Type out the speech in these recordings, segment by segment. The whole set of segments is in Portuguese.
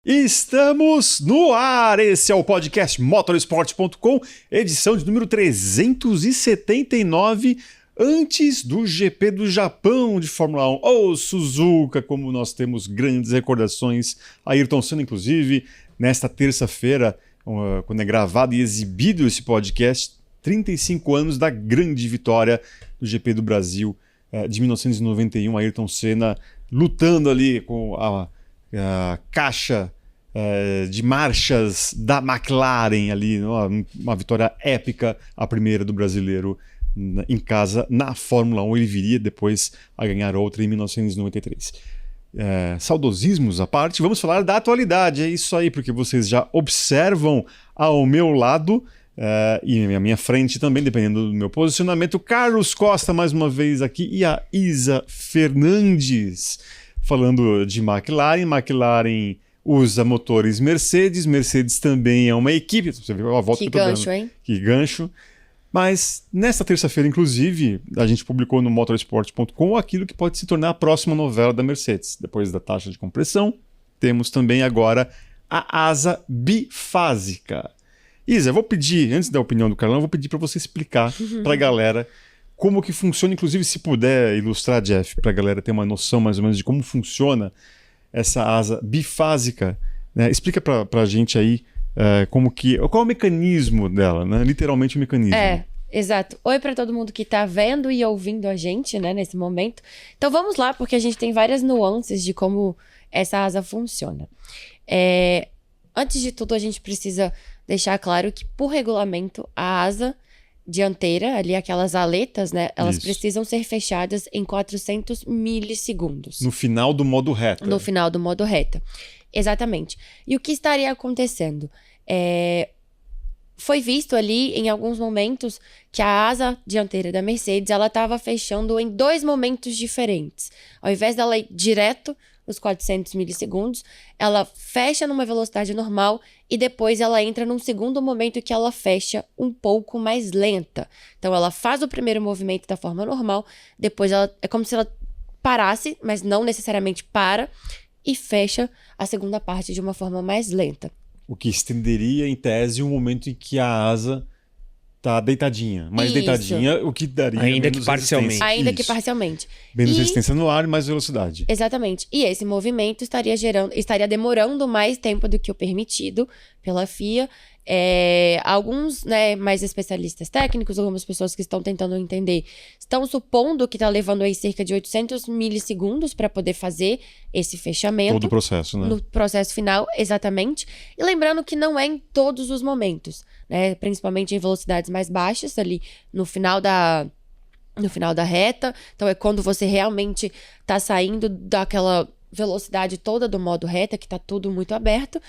Estamos no ar! Esse é o podcast Motorsport.com, edição de número 379, antes do GP do Japão de Fórmula 1, ou Suzuka, como nós temos grandes recordações. Ayrton Senna, inclusive, nesta terça-feira, quando é gravado e exibido esse podcast, 35 anos da grande vitória do GP do Brasil de 1991, Ayrton Senna lutando ali com a caixa de marchas da McLaren ali, uma vitória épica, a primeira do brasileiro em casa na Fórmula 1. Ele viria depois a ganhar outra em 1993. Saudosismos à parte, vamos falar da atualidade, é isso aí, porque vocês já observam ao meu lado e à minha frente também, dependendo do meu posicionamento, Carlos Costa mais uma vez aqui e a Isa Fernandes. Falando de McLaren, McLaren usa motores Mercedes, Mercedes também é uma equipe. Você viu a volta que gancho, hein? Que gancho. Mas nesta terça-feira, inclusive, a gente publicou no motorsport.com aquilo que pode se tornar a próxima novela da Mercedes. Depois da taxa de compressão, temos também agora a asa bifásica. Isa, eu vou pedir, antes da opinião do Carlão, eu vou pedir para você explicar para a galera como que funciona, inclusive se puder ilustrar, Jeff, para a galera ter uma noção mais ou menos de como funciona essa asa bifásica, né? Explica para a gente aí qual é o mecanismo dela, né? Literalmente o mecanismo. Exato. Oi para todo mundo que está vendo e ouvindo a gente, né, nesse momento. Então vamos lá, porque a gente tem várias nuances de como essa asa funciona. Antes de tudo, a gente precisa deixar claro que, por regulamento, a asa dianteira, ali aquelas aletas, né? Elas precisam ser fechadas em 400 milissegundos. No final do modo reta. No final do modo reta. Exatamente. E o que estaria acontecendo? Foi visto ali, em alguns momentos, que a asa dianteira da Mercedes, ela estava fechando em dois momentos diferentes. Ao invés dela ir direto nos 400 milissegundos, ela fecha numa velocidade normal e depois ela entra num segundo momento que ela fecha um pouco mais lenta. Então ela faz o primeiro movimento da forma normal, depois é como se ela parasse, mas não necessariamente para, e fecha a segunda parte de uma forma mais lenta. O que estenderia, em tese, o momento em que a asa tá deitadinha, mais deitadinha, o que daria ainda menos que parcialmente. resistência. Ainda que parcialmente. Menos resistência no ar e mais velocidade. Exatamente. E esse movimento estaria demorando mais tempo do que o permitido pela FIA. Alguns, né, mais especialistas técnicos, algumas pessoas que estão tentando entender, estão supondo que está levando aí cerca de 800 milissegundos para poder fazer esse fechamento. Todo o processo, né? No processo final, exatamente. E lembrando que não é em todos os momentos, né? Principalmente em velocidades mais baixas, ali no final da reta. Então é quando você realmente está saindo daquela velocidade toda do modo reta, que está tudo muito aberto.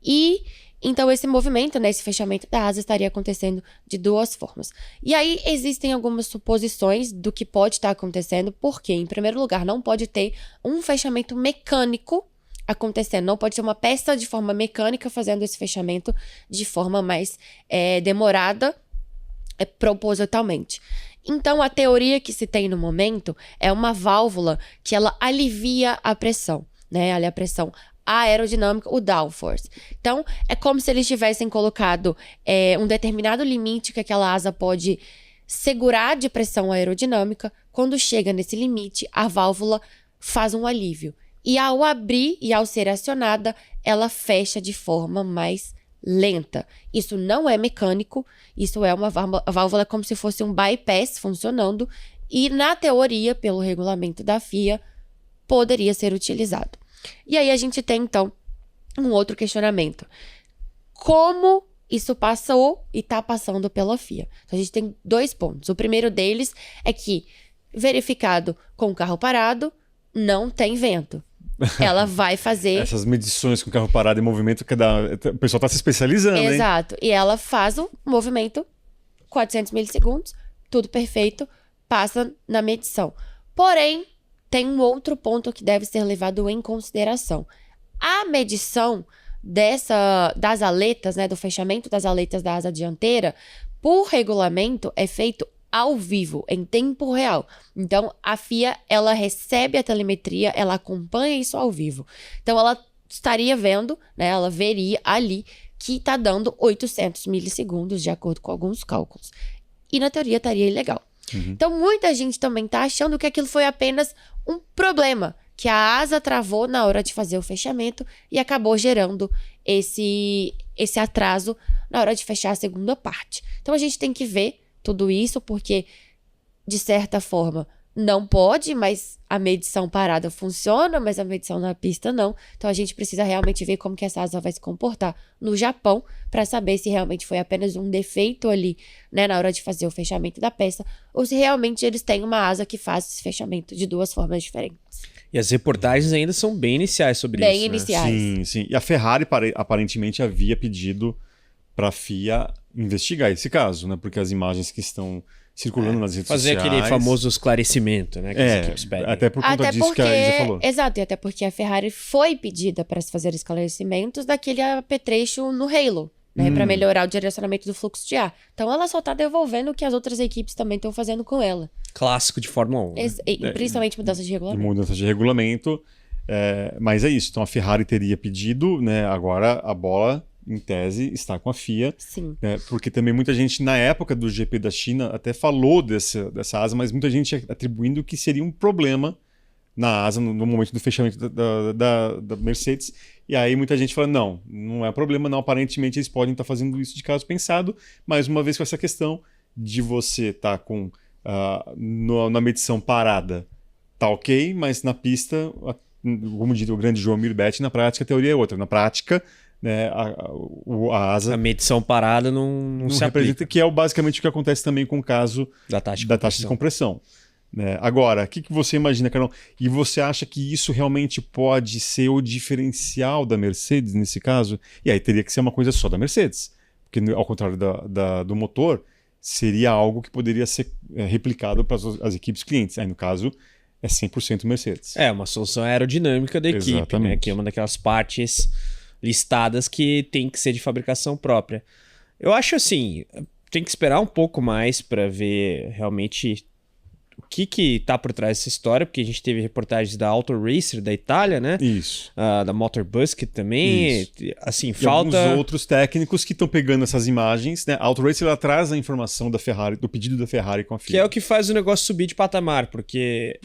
E então esse movimento, né, esse fechamento da asa estaria acontecendo de duas formas. E aí existem algumas suposições do que pode estar acontecendo, porque, em primeiro lugar, não pode ter um fechamento mecânico acontecendo, não pode ter uma peça de forma mecânica fazendo esse fechamento de forma mais demorada, propositalmente. Então, a teoria que se tem no momento é uma válvula que ela alivia a pressão, né? A pressão aerodinâmica, o downforce. Então, é como se eles tivessem colocado um determinado limite que aquela asa pode segurar de pressão aerodinâmica. Quando chega nesse limite, a válvula faz um alívio. E ao abrir e ao ser acionada, ela fecha de forma mais lenta. Isso não é mecânico, isso é uma válvula como se fosse um bypass funcionando e, na teoria, pelo regulamento da FIA, poderia ser utilizado. E aí a gente tem, então, um outro questionamento. Como isso passou e está passando pela FIA? Então, a gente tem dois pontos. O primeiro deles é que, verificado com o carro parado, não tem vento. Ela vai fazer... Essas medições com o carro parado em movimento, o pessoal está se especializando, hein? Exato. E ela faz o movimento, 400 milissegundos, tudo perfeito, passa na medição. Porém, tem um outro ponto que deve ser levado em consideração. A medição das aletas, né, do fechamento das aletas da asa dianteira, por regulamento, é feito ao vivo, em tempo real. Então, a FIA, ela recebe a telemetria, ela acompanha isso ao vivo. Então, ela estaria vendo, né? Ela veria ali que está dando 800 milissegundos, de acordo com alguns cálculos. E na teoria estaria ilegal. Então, muita gente também está achando que aquilo foi apenas um problema, que a asa travou na hora de fazer o fechamento e acabou gerando esse atraso na hora de fechar a segunda parte. Então, a gente tem que ver tudo isso, porque, de certa forma, não pode, mas a medição parada funciona, mas a medição na pista não. Então, a gente precisa realmente ver como que essa asa vai se comportar no Japão para saber se realmente foi apenas um defeito ali, né, na hora de fazer o fechamento da peça, ou se realmente eles têm uma asa que faz esse fechamento de duas formas diferentes. E as reportagens ainda são bem iniciais sobre isso, Bem iniciais. Sim, sim. E a Ferrari aparentemente havia pedido para a FIA investigar esse caso, né? Porque as imagens que estão circulando nas redes Fazer sociais... aquele famoso esclarecimento, né? Que as equipes pedem. Até por conta disso que a Isa falou. Exato, e até porque a Ferrari foi pedida para se fazer esclarecimentos daquele apetrecho no Halo, né? Para melhorar o direcionamento do fluxo de ar. Então ela só tá devolvendo o que as outras equipes também estão fazendo com ela. Clássico de Fórmula 1. Né? E principalmente mudança de regulamento. Mudança de regulamento. Mas é isso. Então a Ferrari teria pedido, né? Agora a bola, em tese, está com a FIA. Sim. Né, porque também muita gente, na época do GP da China, até falou dessa asa, mas muita gente atribuindo que seria um problema na asa no momento do fechamento da Mercedes. E aí muita gente fala, não é problema, não. Aparentemente eles podem estar fazendo isso de caso pensado, mais uma vez com essa questão de você estar com na medição parada, tá ok, mas na pista, como diz o grande João Mirbetti, na prática a teoria é outra. Na prática, né, a asa... A medição parada não se representa, aplica. que é basicamente o que acontece também com o caso da taxa de compressão. Né? Agora, o que você imagina, Carol? E você acha que isso realmente pode ser o diferencial da Mercedes nesse caso? E aí teria que ser uma coisa só da Mercedes. Porque, ao contrário do motor, seria algo que poderia ser replicado para as equipes clientes. Aí, no caso, é 100% Mercedes. É, uma solução aerodinâmica da equipe, né? Que é uma daquelas partes listadas que tem que ser de fabricação própria. Eu acho assim, tem que esperar um pouco mais para ver realmente o que tá por trás dessa história, porque a gente teve reportagens da Auto Racer da Itália, né? Isso. Da Motor Busket também. Isso. Assim, e falta... alguns outros técnicos que estão pegando essas imagens, né? A Auto Racer ela traz a informação da Ferrari, do pedido da Ferrari com a FIA. Que é o que faz o negócio subir de patamar, porque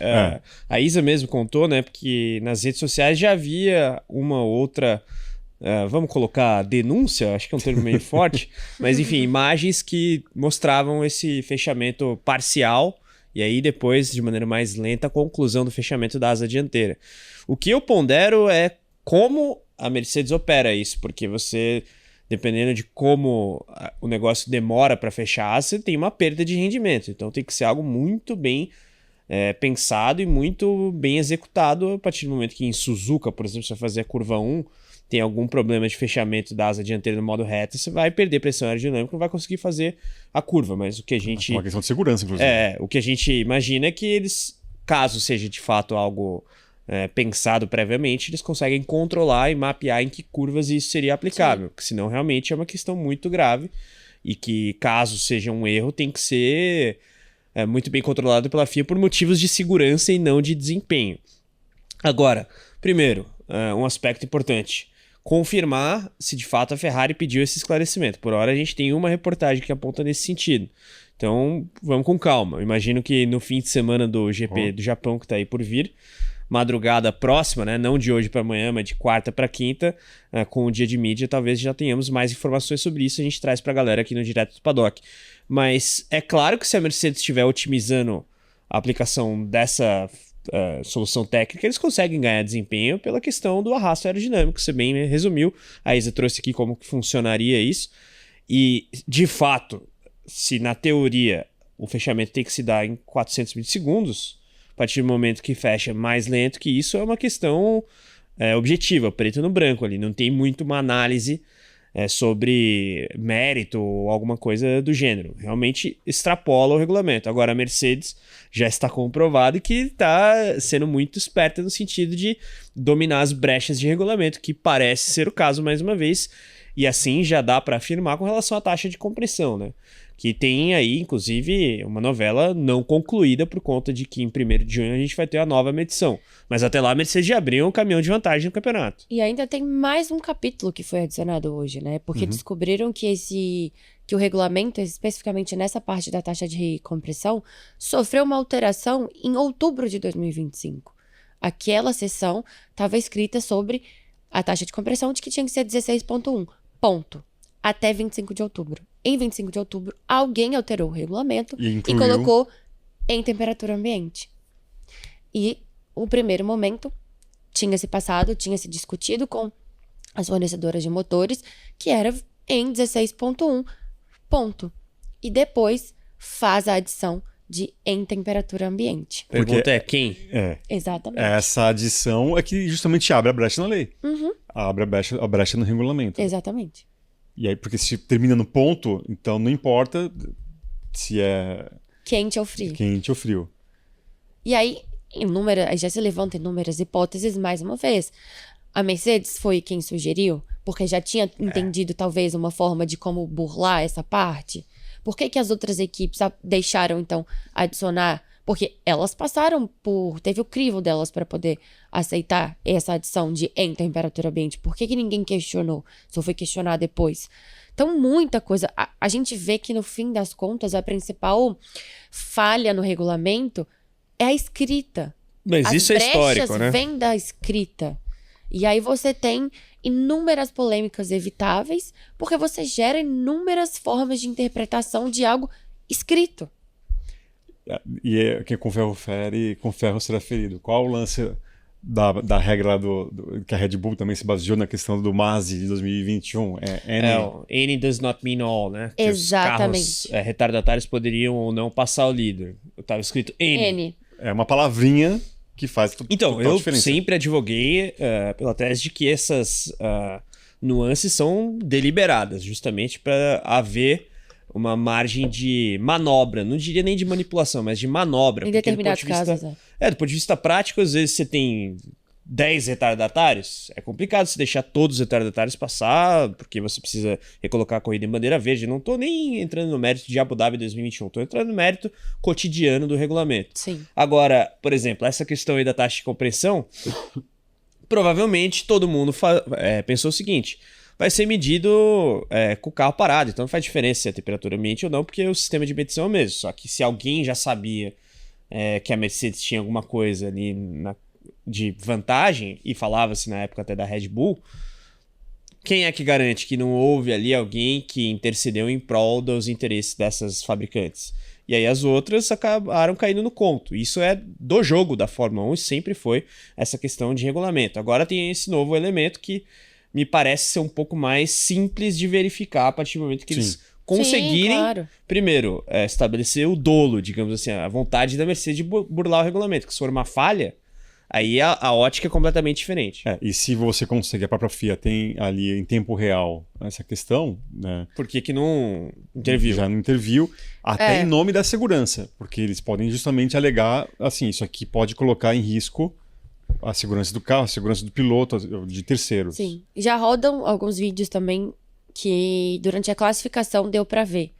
a Isa mesmo contou, né? Porque nas redes sociais já havia uma outra... vamos colocar denúncia, acho que é um termo meio forte, mas enfim, imagens que mostravam esse fechamento parcial e aí depois, de maneira mais lenta, a conclusão do fechamento da asa dianteira. O que eu pondero é como a Mercedes opera isso, porque você, dependendo de como o negócio demora para fechar a asa, você tem uma perda de rendimento, então tem que ser algo muito bem pensado e muito bem executado a partir do momento que em Suzuka, por exemplo, você vai fazer a curva 1, tem algum problema de fechamento da asa dianteira no modo reto, você vai perder pressão aerodinâmica, não vai conseguir fazer a curva, mas o que a gente... É uma questão de segurança, inclusive. O que a gente imagina é que eles, caso seja de fato algo pensado previamente, eles conseguem controlar e mapear em que curvas isso seria aplicável, porque senão realmente é uma questão muito grave e que, caso seja um erro, tem que ser muito bem controlado pela FIA por motivos de segurança e não de desempenho. Agora, primeiro, um aspecto importante, confirmar se de fato a Ferrari pediu esse esclarecimento. Por hora a gente tem uma reportagem que aponta nesse sentido. Então vamos com calma. Imagino que no fim de semana do GP do Japão, que está aí por vir, madrugada próxima, né? Não de hoje para amanhã, mas de quarta para quinta, com o dia de mídia, talvez já tenhamos mais informações sobre isso. A gente traz para a galera aqui no Direto do Paddock. Mas é claro que se a Mercedes estiver otimizando a aplicação dessa solução técnica, eles conseguem ganhar desempenho pela questão do arrasto aerodinâmico. Você bem resumiu, a Isa trouxe aqui como que funcionaria isso. E, de fato, se na teoria o fechamento tem que se dar em 400 milissegundos, a partir do momento que fecha mais lento que isso, é uma questão objetiva, preto no branco ali. Não tem muito uma análise sobre mérito ou alguma coisa do gênero. Realmente extrapola o regulamento. Agora a Mercedes já está comprovado que está sendo muito esperta no sentido de dominar as brechas de regulamento, que parece ser o caso mais uma vez, e assim já dá para afirmar com relação à taxa de compressão, né? Que tem aí, inclusive, uma novela não concluída por conta de que em 1º de junho a gente vai ter a nova medição. Mas até lá a Mercedes já abriu um caminhão de vantagem no campeonato. E ainda tem mais um capítulo que foi adicionado hoje, né? Porque descobriram que o regulamento, especificamente nessa parte da taxa de compressão, sofreu uma alteração em outubro de 2025. Aquela seção estava escrita sobre a taxa de compressão de que tinha que ser 16,1, ponto. Até 25 de outubro. Em 25 de outubro, alguém alterou o regulamento e colocou em temperatura ambiente. E o primeiro momento tinha se passado, tinha se discutido com as fornecedoras de motores, que era em 16,1, ponto. E depois faz a adição de em temperatura ambiente. Pergunta é quem? Exatamente. Essa adição é que justamente abre a brecha na lei. Abre a brecha no regulamento. Exatamente. E aí, porque se termina no ponto, então não importa se é Quente ou frio. quente ou frio. E aí já se levanta inúmeras hipóteses mais uma vez. A Mercedes foi quem sugeriu, porque já tinha entendido talvez uma forma de como burlar essa parte. Por que as outras equipes deixaram, então, adicionar? Porque elas passaram teve o crivo delas para poder aceitar essa adição de em temperatura ambiente. Por que ninguém questionou? Só foi questionar depois. Então, muita coisa. A gente vê que, no fim das contas, a principal falha no regulamento é a escrita. Mas As isso é histórico, brechas né? vêm da escrita. E aí você tem inúmeras polêmicas evitáveis, porque você gera inúmeras formas de interpretação de algo escrito. E quem com ferro fere, com ferro será ferido. Qual o lance da regra lá que a Red Bull também se baseou na questão do MASE de 2021? Any does not mean all, né? Que Exatamente. os carros retardatários poderiam ou não passar o líder. Estava escrito N. É uma palavrinha que faz Então, total eu diferença. sempre advoguei pela tese de que essas nuances são deliberadas, justamente para haver uma margem de manobra, não diria nem de manipulação, mas de manobra. Em porque determinados casos, do ponto de vista prático, às vezes você tem 10 retardatários, é complicado você deixar todos os retardatários passar, porque você precisa recolocar a corrida em bandeira verde. Não tô nem entrando no mérito de Abu Dhabi 2021, tô entrando no mérito cotidiano do regulamento. Sim. Agora, por exemplo, essa questão aí da taxa de compressão, provavelmente todo mundo pensou o seguinte: vai ser medido com o carro parado, então não faz diferença se é temperatura ambiente ou não, porque o sistema de medição é o mesmo. Só que se alguém já sabia que a Mercedes tinha alguma coisa ali de vantagem, e falava-se na época até da Red Bull, quem é que garante que não houve ali alguém que intercedeu em prol dos interesses dessas fabricantes? E aí as outras acabaram caindo no conto. Isso é do jogo da Fórmula 1 e sempre foi essa questão de regulamento. Agora tem esse novo elemento que me parece ser um pouco mais simples de verificar a partir do momento que eles conseguirem, primeiro, estabelecer o dolo, digamos assim, a vontade da Mercedes de burlar o regulamento. Que se for uma falha, aí a ótica é completamente diferente. E se você consegue, a própria FIA tem ali em tempo real essa questão, né? Por que não interviu? Já não interviu, até em nome da segurança, porque eles podem justamente alegar, assim, isso aqui pode colocar em risco a segurança do carro, a segurança do piloto, de terceiros. Sim. Já rodam alguns vídeos também que durante a classificação deu para ver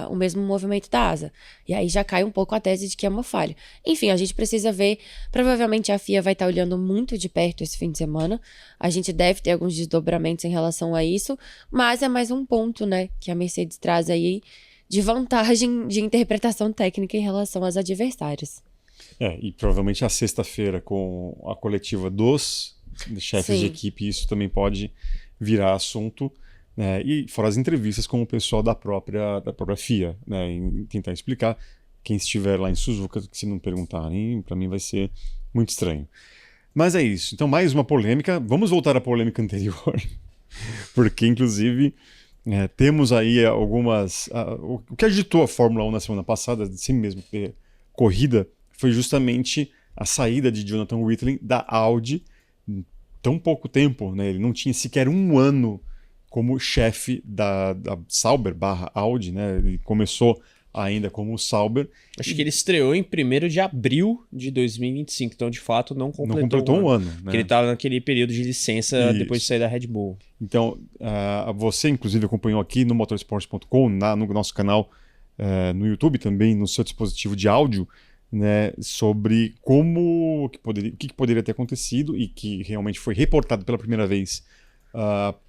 o mesmo movimento da asa. E aí já cai um pouco a tese de que é uma falha. Enfim, a gente precisa ver. Provavelmente a FIA vai estar olhando muito de perto esse fim de semana. A gente deve ter alguns desdobramentos em relação a isso. Mas é mais um ponto, né, que a Mercedes traz aí de vantagem de interpretação técnica em relação às adversárias. E provavelmente a sexta-feira, com a coletiva dos chefes de equipe, isso também pode virar assunto. E fora as entrevistas com o pessoal da própria FIA, né, em tentar explicar. Quem estiver lá em Suzuka, se não perguntarem, para mim vai ser muito estranho. Mas é isso. Então, mais uma polêmica. Vamos voltar à polêmica anterior, porque, inclusive, temos aí algumas... o que agitou a Fórmula 1 na semana passada, sem mesmo ter corrida, foi justamente a saída de Jonathan Whitling da Audi em tão pouco tempo, né? Ele não tinha sequer um ano como chefe da Sauber / Audi, né? Ele começou ainda como o Sauber. Acho que ele estreou em 1º de abril de 2025, então de fato não completou um ano. Né? Porque ele estava naquele período de licença depois de sair da Red Bull. Então, você inclusive acompanhou aqui no motorsport.com, no nosso canal no YouTube também, no seu dispositivo de áudio, né, sobre o que poderia ter acontecido e que realmente foi reportado pela primeira vez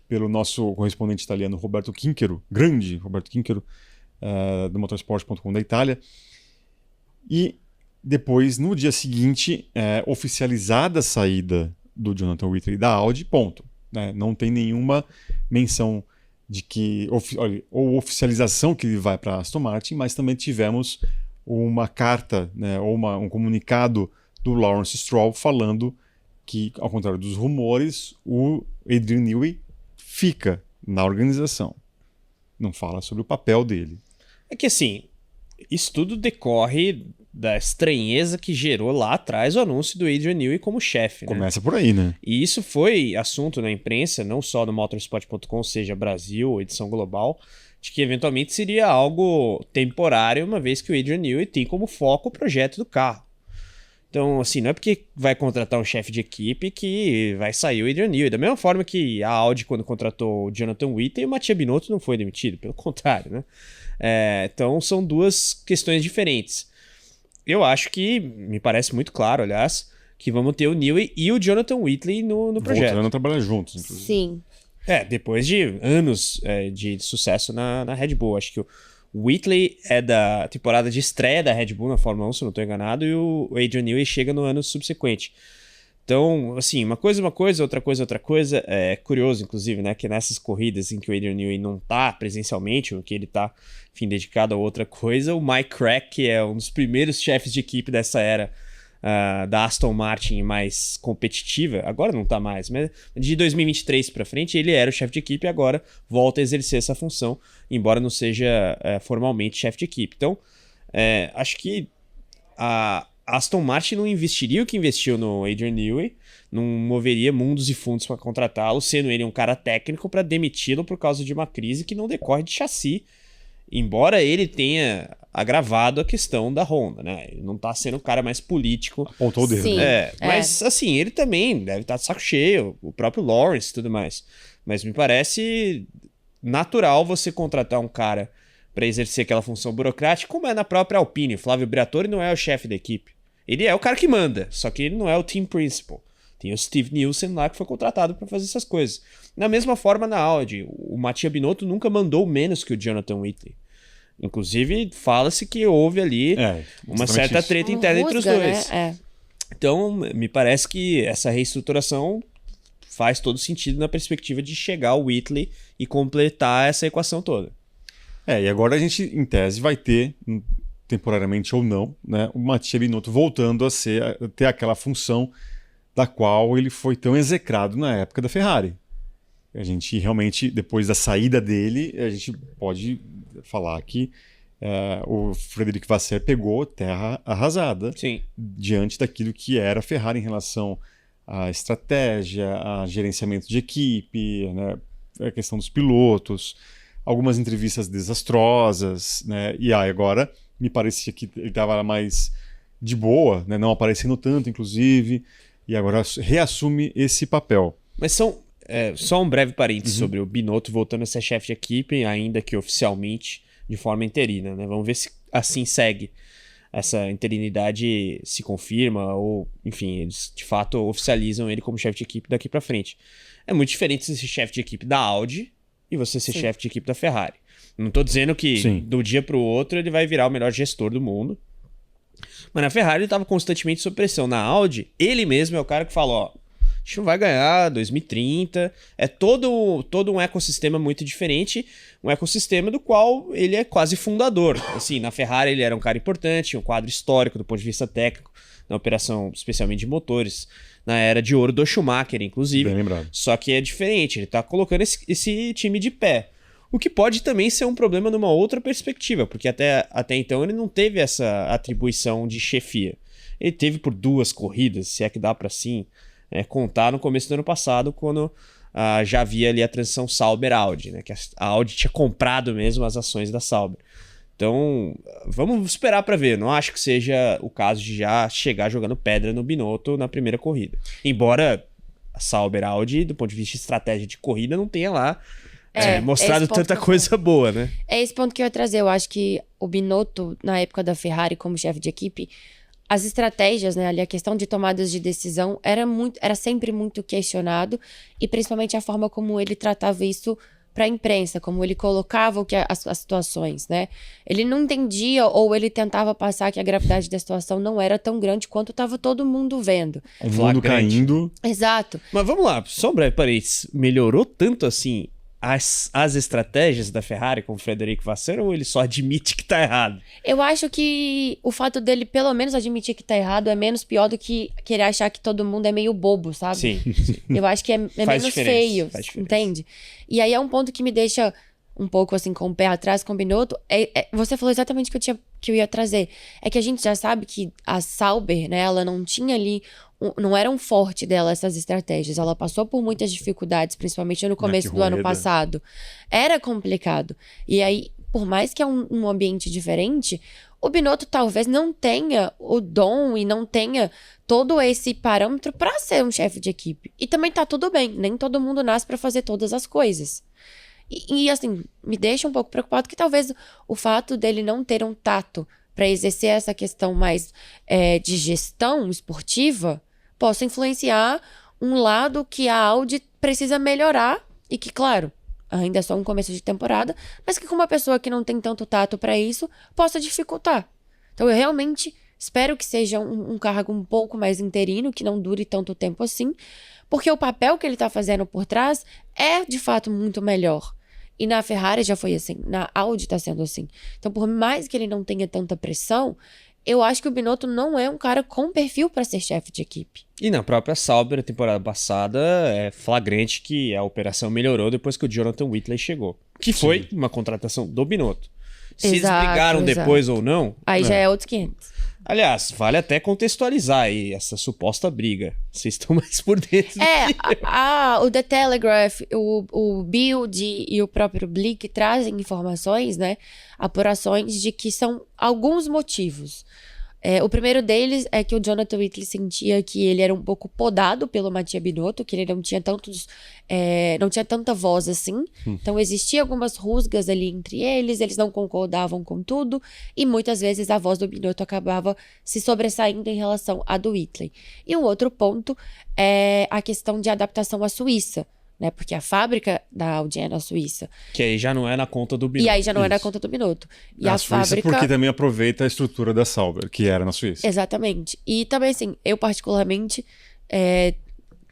pelo nosso correspondente italiano Roberto Quinquero, grande Roberto Quinquero, do motorsport.com da Itália. E depois, no dia seguinte, oficializada a saída do Jonathan Whitley da Audi, ponto. Né? Não tem nenhuma menção de que ou oficialização que ele vai para a Aston Martin, mas também tivemos uma carta, né, ou um comunicado do Lawrence Stroll falando que, ao contrário dos rumores, o Adrian Newey fica na organização. Não fala sobre o papel dele. É que assim, isso tudo decorre da estranheza que gerou lá atrás o anúncio do Adrian Newey como chefe. Né? Começa por aí, né? E isso foi assunto na imprensa, não só no motorsport.com, seja Brasil, edição global, de que eventualmente seria algo temporário, uma vez que o Adrian Newey tem como foco o projeto do carro. Então, assim, não é porque vai contratar um chefe de equipe que vai sair o Adrian Newey. Da mesma forma que a Audi, quando contratou o Jonathan Whitley, o Mattia Binotto não foi demitido, pelo contrário, né? Então, são duas questões diferentes. Eu acho que, me parece muito claro, aliás, que vamos ter o Newey e o Jonathan Whitley no projeto. Voltando a trabalhar juntos, inclusive. Sim. Depois de anos de sucesso na Red Bull. Acho que o Whitley é da temporada de estreia da Red Bull na Fórmula 1, se eu não estou enganado, e o Adrian Newey chega no ano subsequente. Então, assim, uma coisa, outra coisa. É curioso, inclusive, né, que nessas corridas em que o Adrian Newey não tá presencialmente, ou que ele tá, enfim, dedicado a outra coisa, o Mike Crack, que é um dos primeiros chefes de equipe dessa era da Aston Martin mais competitiva, agora não tá mais, mas de 2023 para frente ele era o chefe de equipe e agora volta a exercer essa função, embora não seja formalmente chefe de equipe. Então, acho que a Aston Martin não investiria o que investiu no Adrian Newey, não moveria mundos e fundos para contratá-lo, sendo ele um cara técnico, para demiti-lo por causa de uma crise que não decorre de chassi, embora ele tenha agravado a questão da Honda, né? Ele não tá sendo o cara mais político. Apontou o dedo. Sim. Mas assim, ele também deve estar de saco cheio, o próprio Lawrence e tudo mais. Mas me parece natural você contratar um cara para exercer aquela função burocrática, como é na própria Alpine. O Flávio Briatore não é o chefe da equipe. Ele é o cara que manda, só que ele não é o team principal. Tem o Steve Nielsen lá que foi contratado para fazer essas coisas. Da mesma forma na Audi, o Mattia Binotto nunca mandou menos que o Jonathan Whitley. Inclusive, fala-se que houve ali uma certa treta interna entre os dois. Né? Então, me parece que essa reestruturação faz todo sentido na perspectiva de chegar ao Whitley e completar essa equação toda. E agora a gente, em tese, vai ter, temporariamente ou não, né, o Mattia Binotto voltando a ter aquela função da qual ele foi tão execrado na época da Ferrari. A gente realmente, depois da saída dele, a gente pode falar que o Frederic Vasseur pegou terra arrasada. Sim. Diante daquilo que era a Ferrari em relação à estratégia, a gerenciamento de equipe, né, a questão dos pilotos, algumas entrevistas desastrosas, né, e agora me parecia que ele estava mais de boa, né, não aparecendo tanto, inclusive, e agora reassume esse papel. Mas só um breve parênteses sobre o Binotto voltando a ser chefe de equipe, ainda que oficialmente, de forma interina, né? Vamos ver se assim segue. Essa interinidade se confirma ou, enfim, eles de fato oficializam ele como chefe de equipe daqui para frente. É muito diferente você ser chefe de equipe da Audi e você ser chefe de equipe da Ferrari. Não tô dizendo que do dia pro outro ele vai virar o melhor gestor do mundo. Mas na Ferrari ele estava constantemente sob pressão. Na Audi, ele mesmo é o cara que fala, ó, a gente não vai ganhar 2030. É todo um ecossistema muito diferente, um ecossistema do qual ele é quase fundador. Assim, na Ferrari ele era um cara importante, um quadro histórico do ponto de vista técnico, na operação especialmente de motores, na era de ouro do Schumacher, inclusive. Bem lembrado. Só que é diferente, ele está colocando esse time de pé. O que pode também ser um problema numa outra perspectiva, porque até então ele não teve essa atribuição de chefia. Ele teve por 2 corridas, se é que dá para assim contar, no começo do ano passado, quando já havia ali a transição Sauber-Audi, né, que a Audi tinha comprado mesmo as ações da Sauber. Então, vamos esperar para ver. Não acho que seja o caso de já chegar jogando pedra no Binotto na primeira corrida. Embora a Sauber Audi, do ponto de vista de estratégia de corrida, não tenha lá mostrado tanta coisa boa, né? É esse ponto que eu ia trazer. Eu acho que o Binotto, na época da Ferrari, como chefe de equipe, as estratégias, né, ali a questão de tomadas de decisão era sempre muito questionado, e principalmente a forma como ele tratava isso para a imprensa, como ele colocava as situações, né? Ele não entendia, ou ele tentava passar que a gravidade da situação não era tão grande quanto estava todo mundo vendo. O mundo caindo. Exato. Mas vamos lá, só um breve parênteses. Melhorou tanto assim as estratégias da Ferrari com o Frederico Vasseur, ou ele só admite que tá errado? Eu acho que o fato dele pelo menos admitir que tá errado é menos pior do que querer achar que todo mundo é meio bobo, sabe? Sim. Eu acho que é menos feio, entende? E aí é um ponto que me deixa um pouco assim com o pé atrás com o Binotto. Você falou exatamente o que eu ia trazer. É que a gente já sabe que a Sauber, né, ela não tinha ali, não era um forte dela essas estratégias. Ela passou por muitas dificuldades, principalmente no começo do ano passado. Era complicado. E aí, por mais que é um ambiente diferente, o Binotto talvez não tenha o dom e não tenha todo esse parâmetro para ser um chefe de equipe. E também tá tudo bem. Nem todo mundo nasce para fazer todas as coisas. E assim, me deixa um pouco preocupado que talvez o fato dele não ter um tato para exercer essa questão mais de gestão esportiva possa influenciar um lado que a Audi precisa melhorar e que, claro, ainda é só um começo de temporada, mas que com uma pessoa que não tem tanto tato para isso, possa dificultar. Então eu realmente espero que seja um cargo um pouco mais interino, que não dure tanto tempo assim, porque o papel que ele tá fazendo por trás é, de fato, muito melhor. E na Ferrari já foi assim, na Audi tá sendo assim. Então, por mais que ele não tenha tanta pressão, eu acho que o Binotto não é um cara com perfil para ser chefe de equipe. E na própria Sauber, na temporada passada, é flagrante que a operação melhorou depois que o Jonathan Whitley chegou. Que foi uma contratação do Binotto. Se eles brigaram depois ou não... Aí já é outros 500. Aliás, vale até contextualizar aí essa suposta briga. Vocês estão mais por dentro. O The Telegraph, o Bild e o próprio Blick trazem informações, né? Apurações de que são alguns motivos. O primeiro deles é que o Jonathan Whitley sentia que ele era um pouco podado pelo Mattia Binotto, que ele não tinha não tinha tanta voz assim. Então existiam algumas rusgas ali entre eles não concordavam com tudo, e muitas vezes a voz do Binotto acabava se sobressaindo em relação à do Whitley. E um outro ponto é a questão de adaptação à Suíça, né? Porque a fábrica da Audi é na Suíça. Que aí já não é na conta do Binotto. E aí já não é na conta do Binotto. E a Suíça fábrica... porque também aproveita a estrutura da Sauber, que era na Suíça. Exatamente. E também, assim, eu particularmente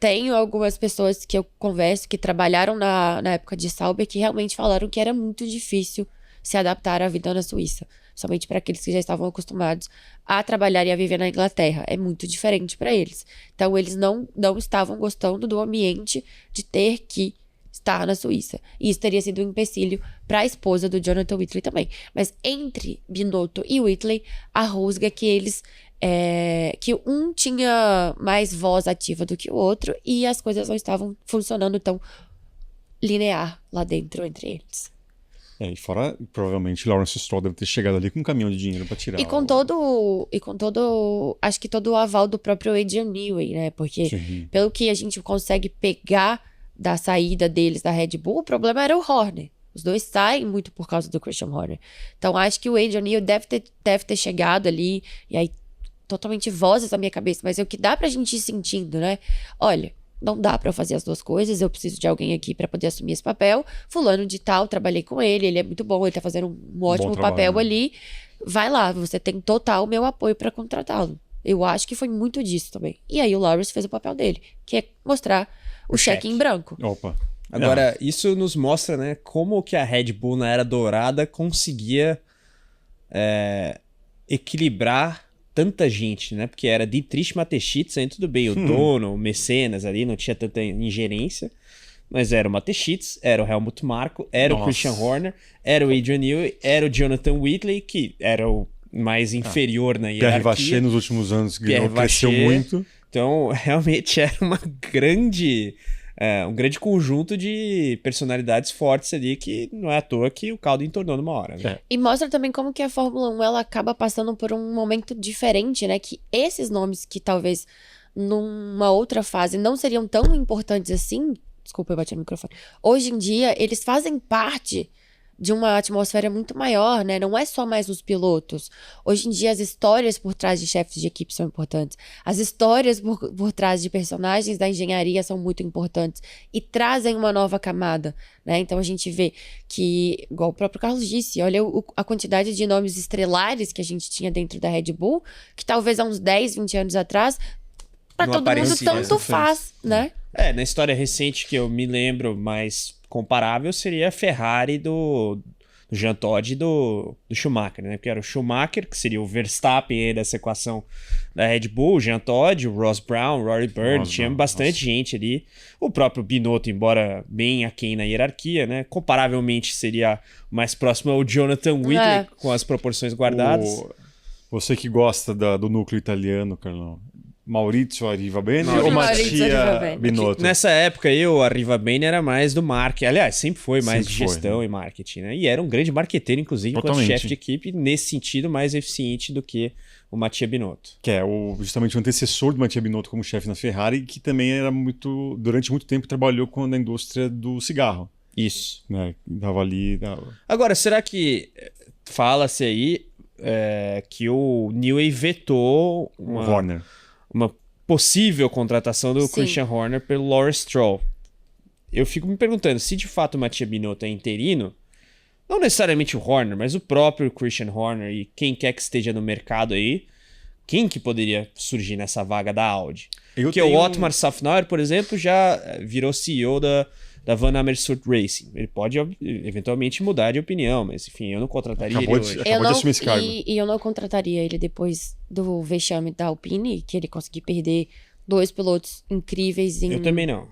tenho algumas pessoas que eu converso que trabalharam na época de Sauber que realmente falaram que era muito difícil se adaptar à vida na Suíça. Somente para aqueles que já estavam acostumados a trabalhar e a viver na Inglaterra. É muito diferente para eles. Então, eles não estavam gostando do ambiente de ter que estar na Suíça. E isso teria sido um empecilho para a esposa do Jonathan Whitley também. Mas entre Binotto e Whitley, a rusga que eles... que um tinha mais voz ativa do que o outro e as coisas não estavam funcionando tão linear lá dentro entre eles. E fora, provavelmente, Lawrence Stroll deve ter chegado ali com um caminhão de dinheiro pra tirar. E com todo, acho que todo o aval do próprio Adrian Newey, né? Porque pelo que a gente consegue pegar da saída deles da Red Bull, o problema era o Horner. Os dois saem muito por causa do Christian Horner. Então acho que o Adrian Newey deve ter chegado ali, e aí totalmente vozes na minha cabeça, mas é o que dá pra gente ir sentindo, né? Olha, não dá pra eu fazer as duas coisas, eu preciso de alguém aqui pra poder assumir esse papel. Fulano de tal, trabalhei com ele é muito bom, ele tá fazendo um ótimo papel ali. Vai lá, você tem total meu apoio pra contratá-lo. Eu acho que foi muito disso também. E aí o Lawrence fez o papel dele, que é mostrar o cheque em branco. Opa. Agora, isso nos mostra, né, como que a Red Bull na Era Dourada conseguia equilibrar tanta gente, né? Porque era Dietrich Mateschitz, aí tudo bem, o dono, o mecenas ali, não tinha tanta ingerência, mas era o Mateschitz, era o Helmut Marko, era o Christian Horner, era o Adrian Newey, era o Jonathan Whitley, que era o mais inferior na hierarquia. Pierre Vacher nos últimos anos cresceu muito. Então, realmente era uma grande um grande conjunto de personalidades fortes ali que não é à toa que o caldo entornou numa hora. Né? E mostra também como que a Fórmula 1 ela acaba passando por um momento diferente, né? Que esses nomes que talvez numa outra fase não seriam tão importantes assim, desculpa, eu bati no microfone. Hoje em dia, eles fazem parte de uma atmosfera muito maior, né? Não é só mais os pilotos. Hoje em dia, as histórias por trás de chefes de equipe são importantes. As histórias por trás de personagens da engenharia são muito importantes e trazem uma nova camada, né? Então, a gente vê que, igual o próprio Carlos disse, olha a quantidade de nomes estrelares que a gente tinha dentro da Red Bull, que talvez há uns 10, 20 anos atrás, pra Não todo mundo aparecia, tanto faz, né? Na história recente que eu me lembro mais comparável seria a Ferrari do Jean Todt e do Schumacher, né? Porque era o Schumacher, que seria o Verstappen aí dessa equação da Red Bull, o Jean Todt, o Ross Brown, o Rory Byrne, tinha bastante gente ali. O próprio Binotto, embora bem aquém na hierarquia, né? Comparavelmente seria mais próximo ao Jonathan Whitley, com as proporções guardadas. Você que gosta do núcleo italiano, Carlão, Maurizio Arrivabene Maurizio ou Mattia Arrivabene. Binotto? Nessa época aí, o Arrivabene era mais do marketing. Aliás, sempre foi mais Sempre de foi, gestão né? e marketing, né? E era um grande marqueteiro, inclusive, enquanto Totalmente. chefe de equipe, nesse sentido, mais eficiente do que o Mattia Binotto. Que é justamente o antecessor do Mattia Binotto como chefe na Ferrari, que também era durante muito tempo trabalhou na indústria do cigarro, Isso. né? Tava ali... Agora, será que fala-se aí que o Newey vetou O Horner. uma possível contratação do Sim. Christian Horner pelo Lawrence Stroll? Eu fico me perguntando, se de fato o Mattia Binotto é interino, não necessariamente o Horner, mas o próprio Christian Horner e quem quer que esteja no mercado aí, quem que poderia surgir nessa vaga da Audi? Porque o Otmar Safnauer, por exemplo, já virou CEO da Van Amersfoort Racing. Ele pode, eventualmente, mudar de opinião, mas, enfim, eu não contrataria ele hoje. Acabou de assumir esse cargo. E eu não contrataria ele depois do vexame da Alpine, que ele conseguiu perder 2 pilotos incríveis em... Eu também não.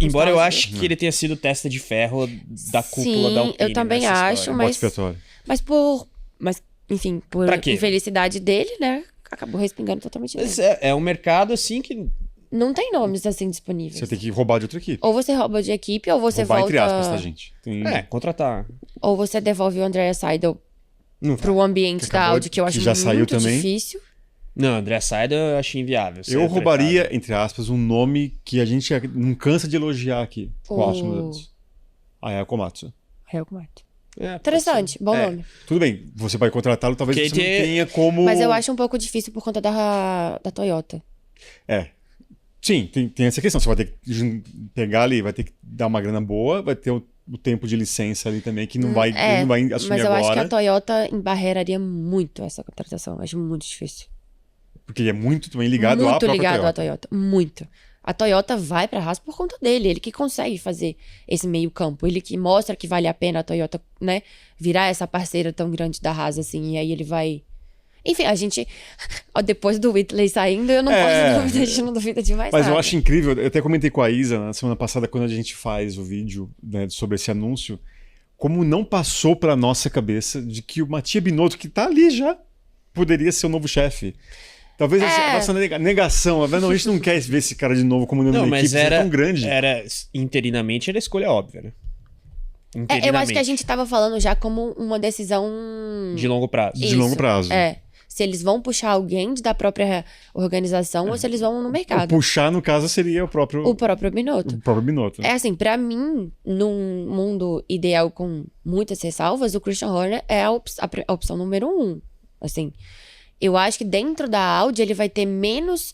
Embora eu Estados ache que ele tenha sido testa de ferro da cúpula Sim, da Alpine. eu também nessa acho, história. mas- Bode expiatório. Mas, enfim, por Pra quê? infelicidade dele, né? Acabou respingando totalmente nele. Mas é um mercado, assim, que... Não tem nomes assim disponíveis. Você tem que roubar de outra equipe. Ou você rouba de equipe, ou você Roubar volta... entre aspas, tá, gente? contratar. Ou você devolve o Andrea Seidel Não pro ambiente Que da acabou Audi, que eu que acho já saiu muito também. difícil. Não, André Seidel eu acho inviável. Eu roubaria, entre aspas, um nome que a gente não cansa de elogiar aqui. Qual os mudantes? Aya Komatsu. Helmut Marko. Interessante, bom nome. Tudo bem, você vai contratá-lo, talvez Que você não tem- tenha como... Mas eu acho um pouco difícil por conta da Toyota. Sim, tem essa questão. Você vai ter que pegar ali, vai ter que dar uma grana boa, vai ter o tempo de licença ali também, que não vai, ele não vai assumir Mas eu agora. acho que a Toyota embarreiraria muito essa contratação. Eu acho muito difícil. Porque ele é muito também ligado à Muito própria ligado à Toyota. Toyota. Muito. A Toyota vai pra Haas por conta dele. Ele que consegue fazer esse meio campo. Ele que mostra que vale a pena a Toyota, né? Virar essa parceira tão grande da Haas, assim. E aí ele vai... Enfim, a gente... Depois do Whitley saindo, eu não posso duvidar, a gente não duvida de mais Mas nada. eu acho incrível, eu até comentei com a Isa na semana passada, quando a gente faz o vídeo, né, sobre esse anúncio, como não passou pela nossa cabeça de que o Mattia Binotto, que tá ali já, poderia ser o novo chefe. Talvez a nossa negação, não, a gente não quer ver esse cara de novo como Não, nome da mas equipe, é tão grande. Interinamente era a escolha óbvia, né? Eu acho que a gente tava falando já como uma decisão... De longo prazo. De longo prazo. Se eles vão puxar alguém da própria organização ou se eles vão no O mercado. puxar, no caso, seria o próprio Binotto. Binotto. É assim, pra mim, num mundo ideal com muitas ressalvas, o Christian Horner é a opção número 1. Assim, eu acho que dentro da Audi ele vai ter menos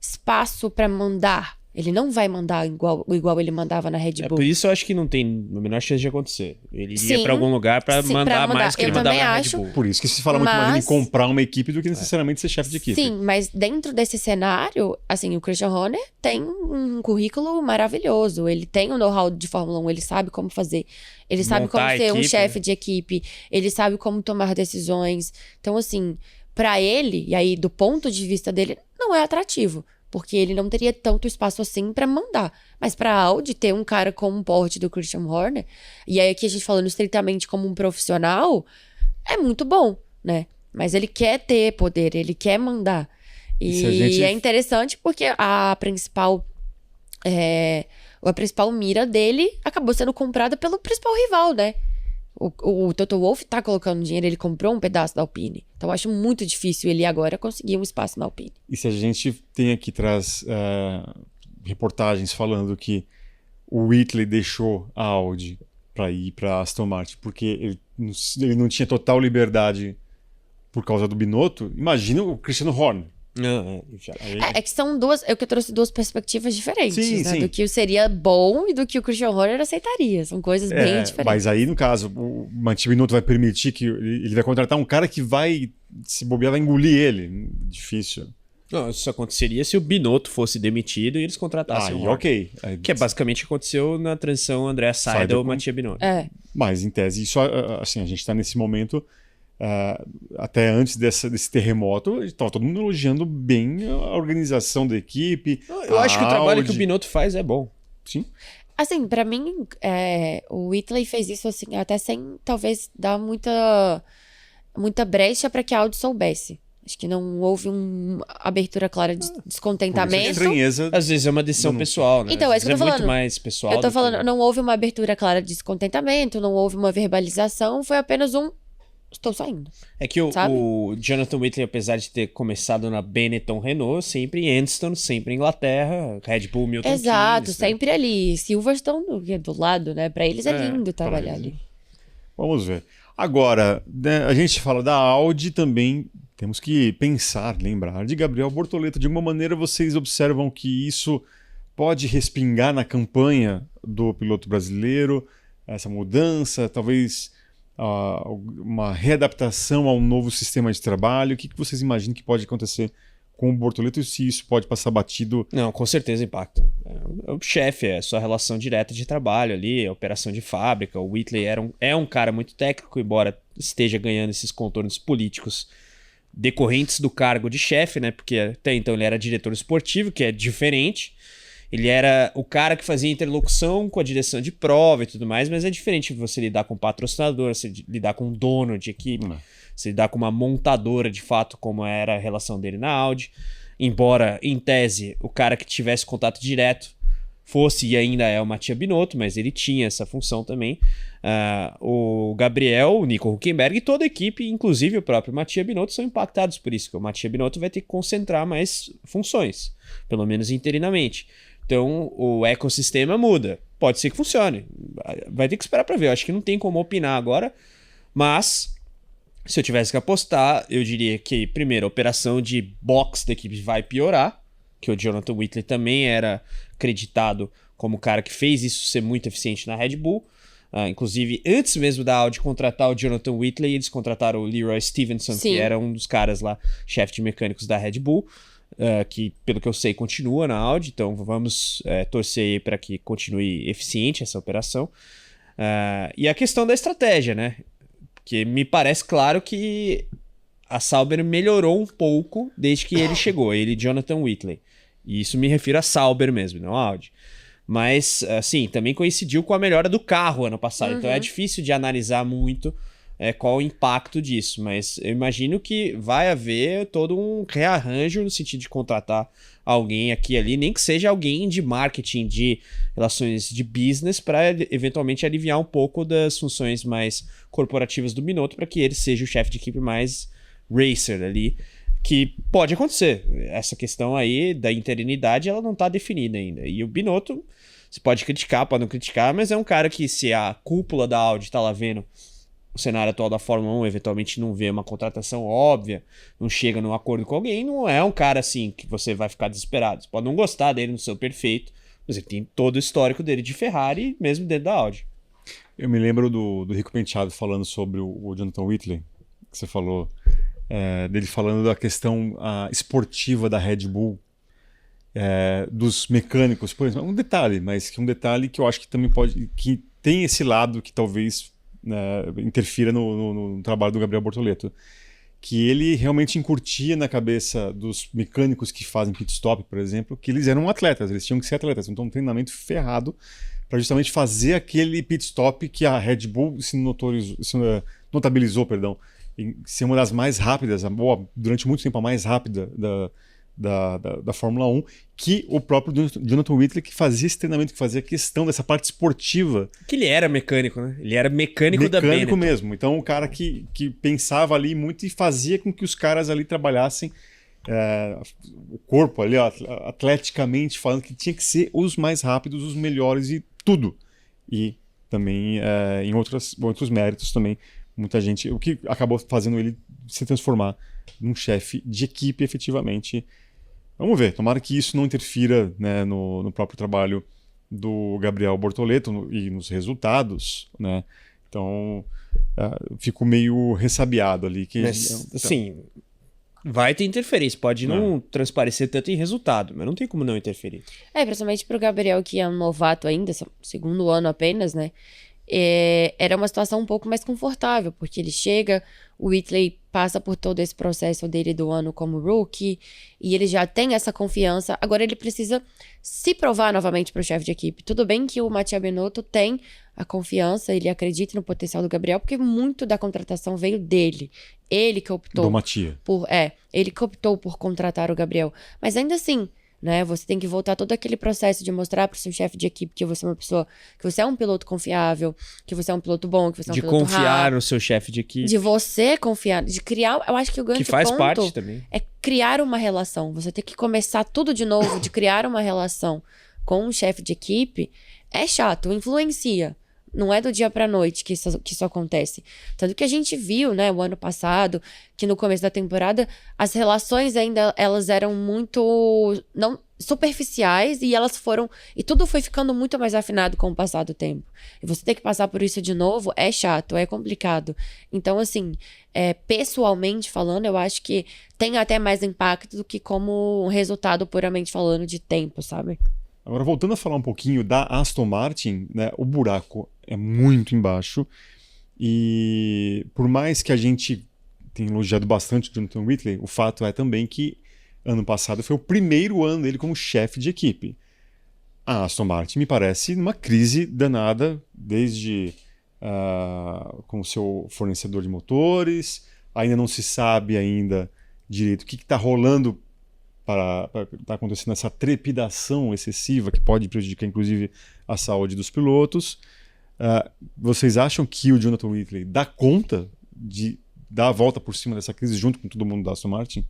espaço pra mandar. Ele não vai mandar igual ele mandava na Red Bull. Por isso eu acho que não tem a menor chance de acontecer. Ele iria Sim, pra algum lugar pra sim, mandar pra mandar. mais que ele Eu mandava também na Red acho. Bull. Por isso que se fala muito mais em Mas- comprar uma equipe do que necessariamente ser chefe de equipe. Sim, mas dentro desse cenário, assim, o Christian Horner tem um currículo maravilhoso. Ele tem o know-how de Fórmula 1, ele sabe como fazer. Ele sabe Montar como a ser um equipe, chefe né? de equipe. Ele sabe como tomar decisões. Então, assim, pra ele, e aí do ponto de vista dele, não é atrativo. Porque ele não teria tanto espaço assim pra mandar. Mas pra Audi ter um cara com um porte do Christian Horner, e aí aqui a gente falando estritamente como um profissional, é muito bom, né? Mas ele quer ter poder, ele quer mandar. E se a gente- E é interessante porque a principal a principal mira dele acabou sendo comprada pelo principal rival, né? O Toto Wolff tá colocando dinheiro, ele comprou um pedaço da Alpine. Então eu acho muito difícil ele agora conseguir um espaço na Alpine. E se a gente tem aqui traz reportagens falando que o Whitley deixou a Audi para ir para Aston Martin porque ele não tinha total liberdade por causa do Binotto, imagina o Christian Horner. É que são que eu trouxe duas perspectivas diferentes, sim, né? sim. Do que seria bom e do que o Christian Horner aceitaria. São coisas bem diferentes. Mas aí, no caso, o Mattia Binotto vai permitir que ele vai contratar um cara que vai, se bobear, vai engolir ele. Difícil. Não, isso aconteceria se o Binotto fosse demitido e eles contratassem o Horner. Ok. Que é basicamente o que aconteceu na transição André Seidel Mattia Binotto. Mas, em tese, isso, assim, a gente está nesse momento... até antes desse terremoto, estava todo mundo elogiando bem a organização da equipe. Eu acho que o trabalho que o Binotto faz é bom. Sim. Assim, pra mim, o Whitley fez isso assim, até sem talvez dar muita brecha pra que a Audi soubesse. Acho que não houve uma abertura clara de descontentamento. Estranheza. Às vezes é uma decisão pessoal, né? Então, é isso que eu tô falando. Muito mais pessoal. Eu tô falando, não houve uma abertura clara de descontentamento, não houve uma verbalização, foi apenas estou saindo. É que o Jonathan Whitley, apesar de ter começado na Benetton Renault, sempre em Anston, sempre em Inglaterra, Red Bull, Milton Exato, Keynes, sempre ali. Silverstone do lado, né? Pra eles é lindo trabalhar ali. Vamos ver. Agora, né, a gente fala da Audi também, temos que lembrar de Gabriel Bortoleto. De alguma maneira vocês observam que isso pode respingar na campanha do piloto brasileiro, essa mudança, talvez... uma readaptação a um novo sistema de trabalho. O que vocês imaginam que pode acontecer com o Bortoleto e se isso pode passar batido? Não, com certeza impacta. O chefe, é a sua relação direta de trabalho ali, a operação de fábrica. O Whitley é um cara muito técnico, embora esteja ganhando esses contornos políticos decorrentes do cargo de chefe, né? Porque até então ele era diretor esportivo, que é diferente. Ele era o cara que fazia interlocução com a direção de prova e tudo mais, mas é diferente você lidar com um patrocinador, você lidar com um dono de equipe, você lidar com uma montadora de fato, como era a relação dele na Audi. Embora, em tese, o cara que tivesse contato direto fosse e ainda é o Mattia Binotto, mas ele tinha essa função também. O Gabriel, o Nico Hülkenberg e toda a equipe, inclusive o próprio Mattia Binotto, são impactados por isso, que o Mattia Binotto vai ter que concentrar mais funções, pelo menos interinamente. Então, o ecossistema muda. Pode ser que funcione. Vai ter que esperar para ver. Eu acho que não tem como opinar agora. Mas, se eu tivesse que apostar, eu diria que, primeiro, a operação de box da equipe vai piorar. Que o Jonathan Whitley também era acreditado como o cara que fez isso ser muito eficiente na Red Bull. Inclusive, antes mesmo da Audi contratar o Jonathan Whitley, eles contrataram o Leroy Stevenson, que era um dos caras lá, chefe de mecânicos da Red Bull. Que, pelo que eu sei, continua na Audi, então vamos torcer para que continue eficiente essa operação. E a questão da estratégia, né? Porque me parece claro que a Sauber melhorou um pouco desde que ele chegou, ele e Jonathan Whitley. E isso me refiro a Sauber mesmo, não a Audi. Mas, assim, também coincidiu com a melhora do carro ano passado, então é difícil de analisar muito qual o impacto disso, mas eu imagino que vai haver todo um rearranjo no sentido de contratar alguém aqui e ali, nem que seja alguém de marketing, de relações de business, para eventualmente aliviar um pouco das funções mais corporativas do Binotto, para que ele seja o chefe de equipe mais racer ali, que pode acontecer. Essa questão aí da interinidade, ela não está definida ainda. E o Binotto, você pode criticar, pode não criticar, mas é um cara que, se a cúpula da Audi está lá vendo o cenário atual da Fórmula 1, eventualmente não vê uma contratação óbvia, não chega num acordo com alguém, não é um cara assim que você vai ficar desesperado. Você pode não gostar dele no seu perfeito, mas ele tem todo o histórico dele de Ferrari, mesmo dentro da Audi. Eu me lembro do Rico Penteado falando sobre o Jonathan Whitley, que você falou, dele falando da questão esportiva da Red Bull, dos mecânicos, por exemplo. Um detalhe, mas que eu acho que também que tem esse lado que talvez interfira no trabalho do Gabriel Bortoleto, que ele realmente encurtia na cabeça dos mecânicos que fazem pit stop, por exemplo, que eles eram atletas, eles tinham que ser atletas, então um treinamento ferrado para justamente fazer aquele pit stop que a Red Bull se notabilizou, em ser uma das mais rápidas, durante muito tempo a mais rápida da Fórmula 1, que o próprio Jonathan Whitley, que fazia esse treinamento, que fazia questão dessa parte esportiva. Que ele era mecânico, né? Ele era mecânico da Benetton. Mecânico mesmo. Então, o cara que pensava ali muito e fazia com que os caras ali trabalhassem o corpo ali, ó, atleticamente falando, que tinha que ser os mais rápidos, os melhores e tudo. E também em outros méritos também, muita gente, o que acabou fazendo ele se transformar num chefe de equipe efetivamente. Vamos ver, tomara que isso não interfira, né, no próprio trabalho do Gabriel Bortoleto e nos resultados, né? Então, fico meio ressabiado ali. Mas, assim, vai ter interferência, pode não transparecer tanto em resultado, mas não tem como não interferir. Principalmente pro Gabriel, que é um novato ainda, segundo ano apenas, né? Era uma situação um pouco mais confortável, porque ele chega, o Whitley passa por todo esse processo dele do ano como rookie, e ele já tem essa confiança. Agora ele precisa se provar novamente para o chefe de equipe. Tudo bem que o Mattia Binotto tem a confiança, ele acredita no potencial do Gabriel, porque muito da contratação veio dele. Ele que optou do Mattia. Ele que optou por contratar o Gabriel. Mas ainda assim, né, você tem que voltar todo aquele processo de mostrar para o seu chefe de equipe que você é uma pessoa, que você é um piloto confiável, que você é um piloto bom, que você é um piloto rápido. De confiar no seu chefe de equipe. De você confiar, de criar, eu acho que o grande que faz ponto parte também. É criar uma relação. Você tem que começar tudo de novo, de criar uma relação com um chefe de equipe. É chato, influencia. Não é do dia pra noite que isso acontece. Tanto que a gente viu, né, o ano passado, que no começo da temporada, as relações ainda, elas eram muito não superficiais e elas foram... E tudo foi ficando muito mais afinado com o passar do tempo. E você ter que passar por isso de novo é chato, é complicado. Então, assim, pessoalmente falando, eu acho que tem até mais impacto do que como um resultado puramente falando de tempo, sabe? Agora, voltando a falar um pouquinho da Aston Martin, né, o buraco é muito embaixo e por mais que a gente tenha elogiado bastante o Jonathan Whitley, o fato é também que ano passado foi o primeiro ano dele como chefe de equipe. A Aston Martin me parece numa crise danada, desde com o seu fornecedor de motores, ainda não se sabe ainda direito o que está rolando está acontecendo essa trepidação excessiva que pode prejudicar, inclusive, a saúde dos pilotos. Vocês acham que o Jonathan Whitley dá conta de dar a volta por cima dessa crise junto com todo mundo da Aston Martin?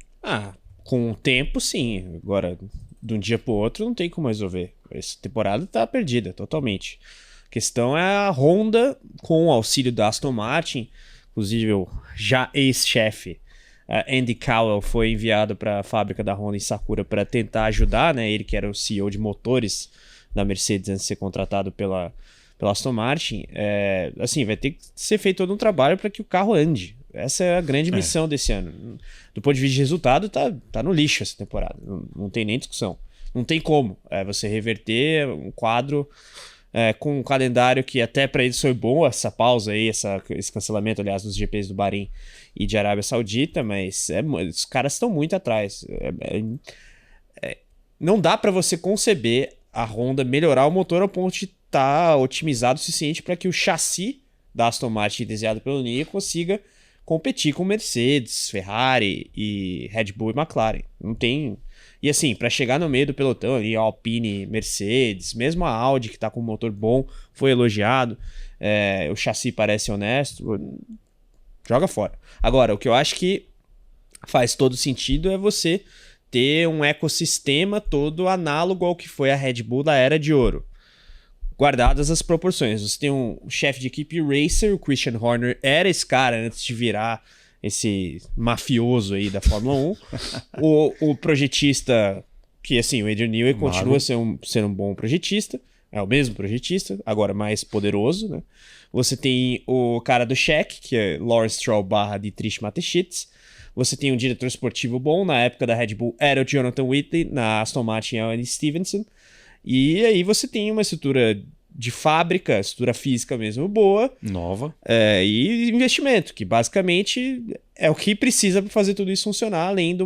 Com o tempo, sim. Agora, de um dia para o outro, não tem como resolver. Essa temporada está perdida totalmente. A questão é a Honda, com o auxílio da Aston Martin, inclusive o já ex-chefe Andy Cowell foi enviado para a fábrica da Honda em Sakura para tentar ajudar, né? Ele que era o CEO de motores da Mercedes antes de ser contratado pela Aston Martin. Assim, vai ter que ser feito todo um trabalho para que o carro ande. Essa é a grande missão desse ano. Do ponto de vista de resultado, tá no lixo essa temporada. Não tem nem discussão. Não tem como você reverter um quadro com um calendário que até para eles foi bom, essa pausa aí, esse cancelamento, aliás, dos GPs do Bahrein e de Arábia Saudita, mas os caras estão muito atrás. Não dá para você conceber a Honda melhorar o motor ao ponto de estar otimizado o suficiente para que o chassi da Aston Martin desenhado pelo Nigel consiga competir com Mercedes, Ferrari e Red Bull e McLaren. Não tem... E assim, para chegar no meio do pelotão ali, Alpine, Mercedes, mesmo a Audi que tá com um motor bom, foi elogiado, o chassi parece honesto, joga fora. Agora, o que eu acho que faz todo sentido é você ter um ecossistema todo análogo ao que foi a Red Bull da Era de Ouro. Guardadas as proporções. Você tem um chefe de equipe racer, o Christian Horner era esse cara antes de virar esse mafioso aí da Fórmula 1. o projetista, que assim, o Adrian Newey continua sendo um bom projetista, é o mesmo projetista, agora mais poderoso, né? Você tem o cara do cheque, que é Lawrence Stroll / Dietrich Mateschitz. Você tem um diretor esportivo bom, na época da Red Bull era o Jonathan Whitley, na Aston Martin é o Andy Stevenson. E aí você tem uma estrutura de fábrica, estrutura física mesmo boa. Nova. E investimento, que basicamente é o que precisa para fazer tudo isso funcionar, além de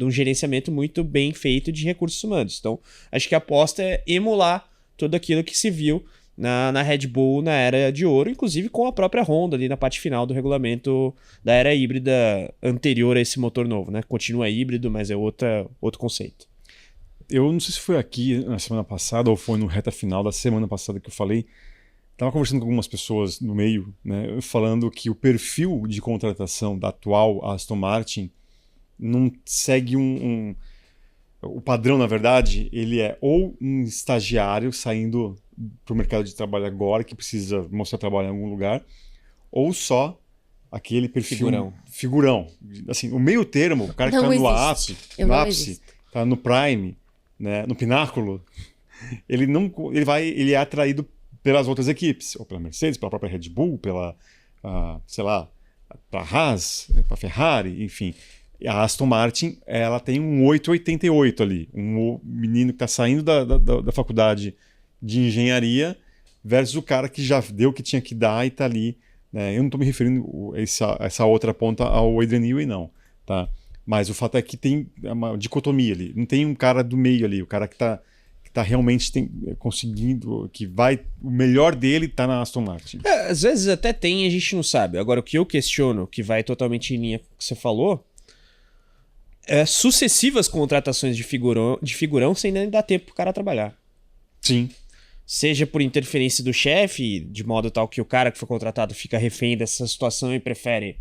um gerenciamento muito bem feito de recursos humanos. Então, acho que a aposta é emular tudo aquilo que se viu na Red Bull na era de ouro, inclusive com a própria Honda ali na parte final do regulamento da era híbrida anterior a esse motor novo, né? Continua híbrido, mas é outro conceito. Eu não sei se foi aqui na semana passada ou foi no reta final da semana passada que eu falei. Estava conversando com algumas pessoas no meio, né, falando que o perfil de contratação da atual Aston Martin não segue o padrão, na verdade, ele é ou um estagiário saindo para o mercado de trabalho agora, que precisa mostrar trabalho em algum lugar, ou só aquele perfil figurão. Assim, o meio termo, o cara que está no ápice, está no prime, né, no pináculo, ele é atraído pelas outras equipes, ou pela Mercedes, pela própria Red Bull, pela, sei lá, pela Haas, pela Ferrari, enfim. A Aston Martin, ela tem um 888 ali, um menino que está saindo da faculdade de engenharia versus o cara que já deu o que tinha que dar e está ali, né? Eu não estou me referindo essa outra ponta ao Adrian Newey, não, tá? Mas o fato é que tem uma dicotomia ali, não tem um cara do meio ali, o cara que está realmente conseguindo, o melhor dele está na Aston Martin. Às vezes até tem e a gente não sabe. Agora, o que eu questiono, que vai totalmente em linha com o que você falou, sucessivas contratações de figurão sem nem dar tempo pro cara trabalhar. Sim. Seja por interferência do chefe, de modo tal que o cara que foi contratado fica refém dessa situação e prefere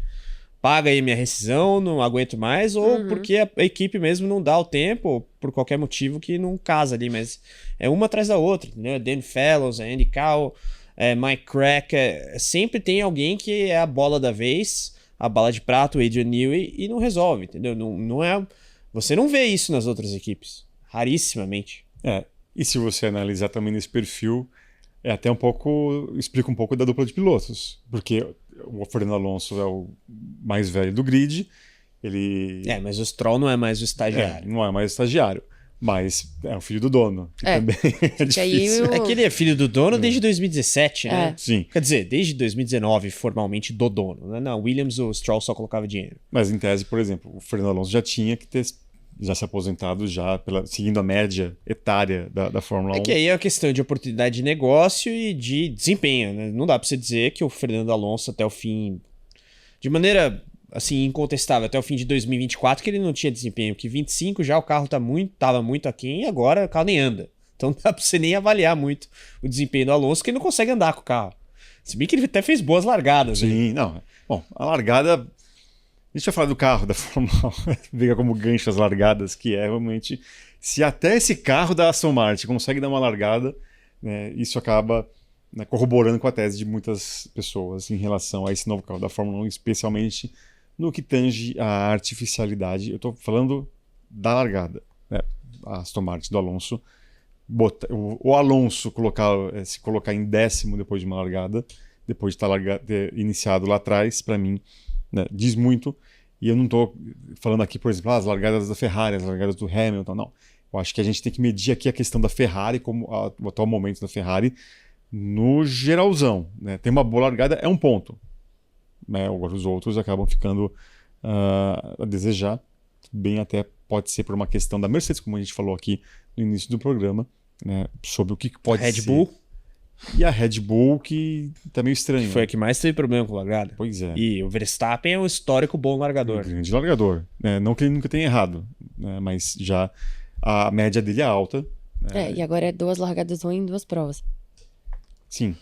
paga aí minha rescisão, não aguento mais, ou porque a equipe mesmo não dá o tempo, ou por qualquer motivo que não casa ali, mas é uma atrás da outra, entendeu? Dan Fellows, Andy Cowell, Mike Crack, sempre tem alguém que é a bola da vez, a bala de prata, o Adrian Newey, e não resolve, entendeu? Você não vê isso nas outras equipes, rarissimamente. E se você analisar também nesse perfil, explica um pouco da dupla de pilotos, porque o Fernando Alonso é o mais velho do grid, mas o Stroll não é mais o estagiário. Não é mais estagiário, mas é o filho do dono, que também é difícil. É que ele é filho do dono desde 2017, né? Sim. Quer dizer, desde 2019, formalmente, do dono, né? Na Williams, o Stroll só colocava dinheiro. Mas em tese, por exemplo, o Fernando Alonso já tinha que ter se aposentado seguindo a média etária da Fórmula 1. Que aí é uma questão de oportunidade de negócio e de desempenho, né? Não dá pra você dizer que o Fernando Alonso até o fim, de maneira assim incontestável, até o fim de 2024, que ele não tinha desempenho, que 25 já o carro tava muito aquém e agora o carro nem anda. Então não dá pra você nem avaliar muito o desempenho do Alonso, que ele não consegue andar com o carro. Se bem que ele até fez boas largadas. Sim, não. Bom, a largada... Deixa eu falar do carro da Fórmula 1, veja como gancho as largadas, que é realmente... Se até esse carro da Aston Martin consegue dar uma largada, né, isso acaba, né, corroborando com a tese de muitas pessoas em relação a esse novo carro da Fórmula 1, especialmente no que tange a artificialidade. Eu estou falando da largada, né? A Aston Martin do Alonso. O Alonso se colocar em 10º depois de uma largada, depois de ter iniciado lá atrás, para mim, né, diz muito. E eu não estou falando aqui, por exemplo, as largadas da Ferrari, as largadas do Hamilton, não. Eu acho que a gente tem que medir aqui a questão da Ferrari, como o atual momento da Ferrari, no geralzão, né? Tem uma boa largada, é um ponto, né? Agora os outros acabam ficando a desejar. Bem, até pode ser por uma questão da Mercedes, como a gente falou aqui no início do programa, né? Sobre o que pode ser. Red Bull. E a Red Bull, que tá meio estranho. Foi a que mais teve problema com largada. Pois é. E o Verstappen é um histórico bom largador. Um grande largador. Né? Não que ele nunca tenha errado, né? Mas já a média dele é alta. Né? E agora é 2 largadas ruins em 2 provas. Sim.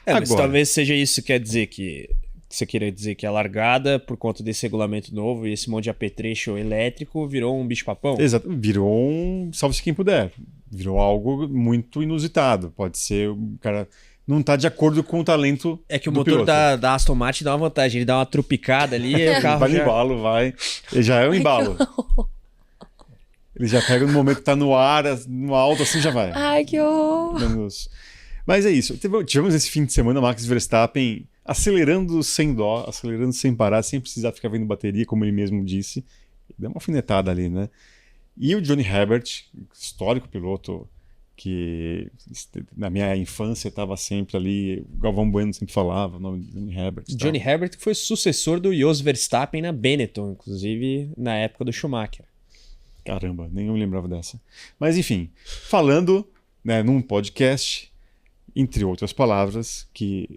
Mas talvez seja isso que quer dizer que... Você queira dizer que a largada, por conta desse regulamento novo e esse monte de apetrecho elétrico, virou um bicho-papão? Exato. Virou salve-se quem puder. Virou algo muito inusitado. Pode ser o cara não tá de acordo com o talento. É que o motor da Aston Martin dá uma vantagem. Ele dá uma trupicada ali e o carro vai no embalo, vai. Ele já é um embalo. Ele já pega no momento que tá no ar, no alto, assim já vai. Ai, que horror! Mas é isso. Tivemos esse fim de semana Max Verstappen acelerando sem dó, acelerando sem parar, sem precisar ficar vendo bateria, como ele mesmo disse. Deu uma alfinetada ali, né? E o Johnny Herbert, histórico piloto, que na minha infância estava sempre ali, o Galvão Bueno sempre falava o nome de Johnny Herbert. Johnny Herbert que foi sucessor do Jos Verstappen na Benetton, inclusive na época do Schumacher. Caramba, nem eu me lembrava dessa. Mas enfim, falando, né, num podcast, entre outras palavras, que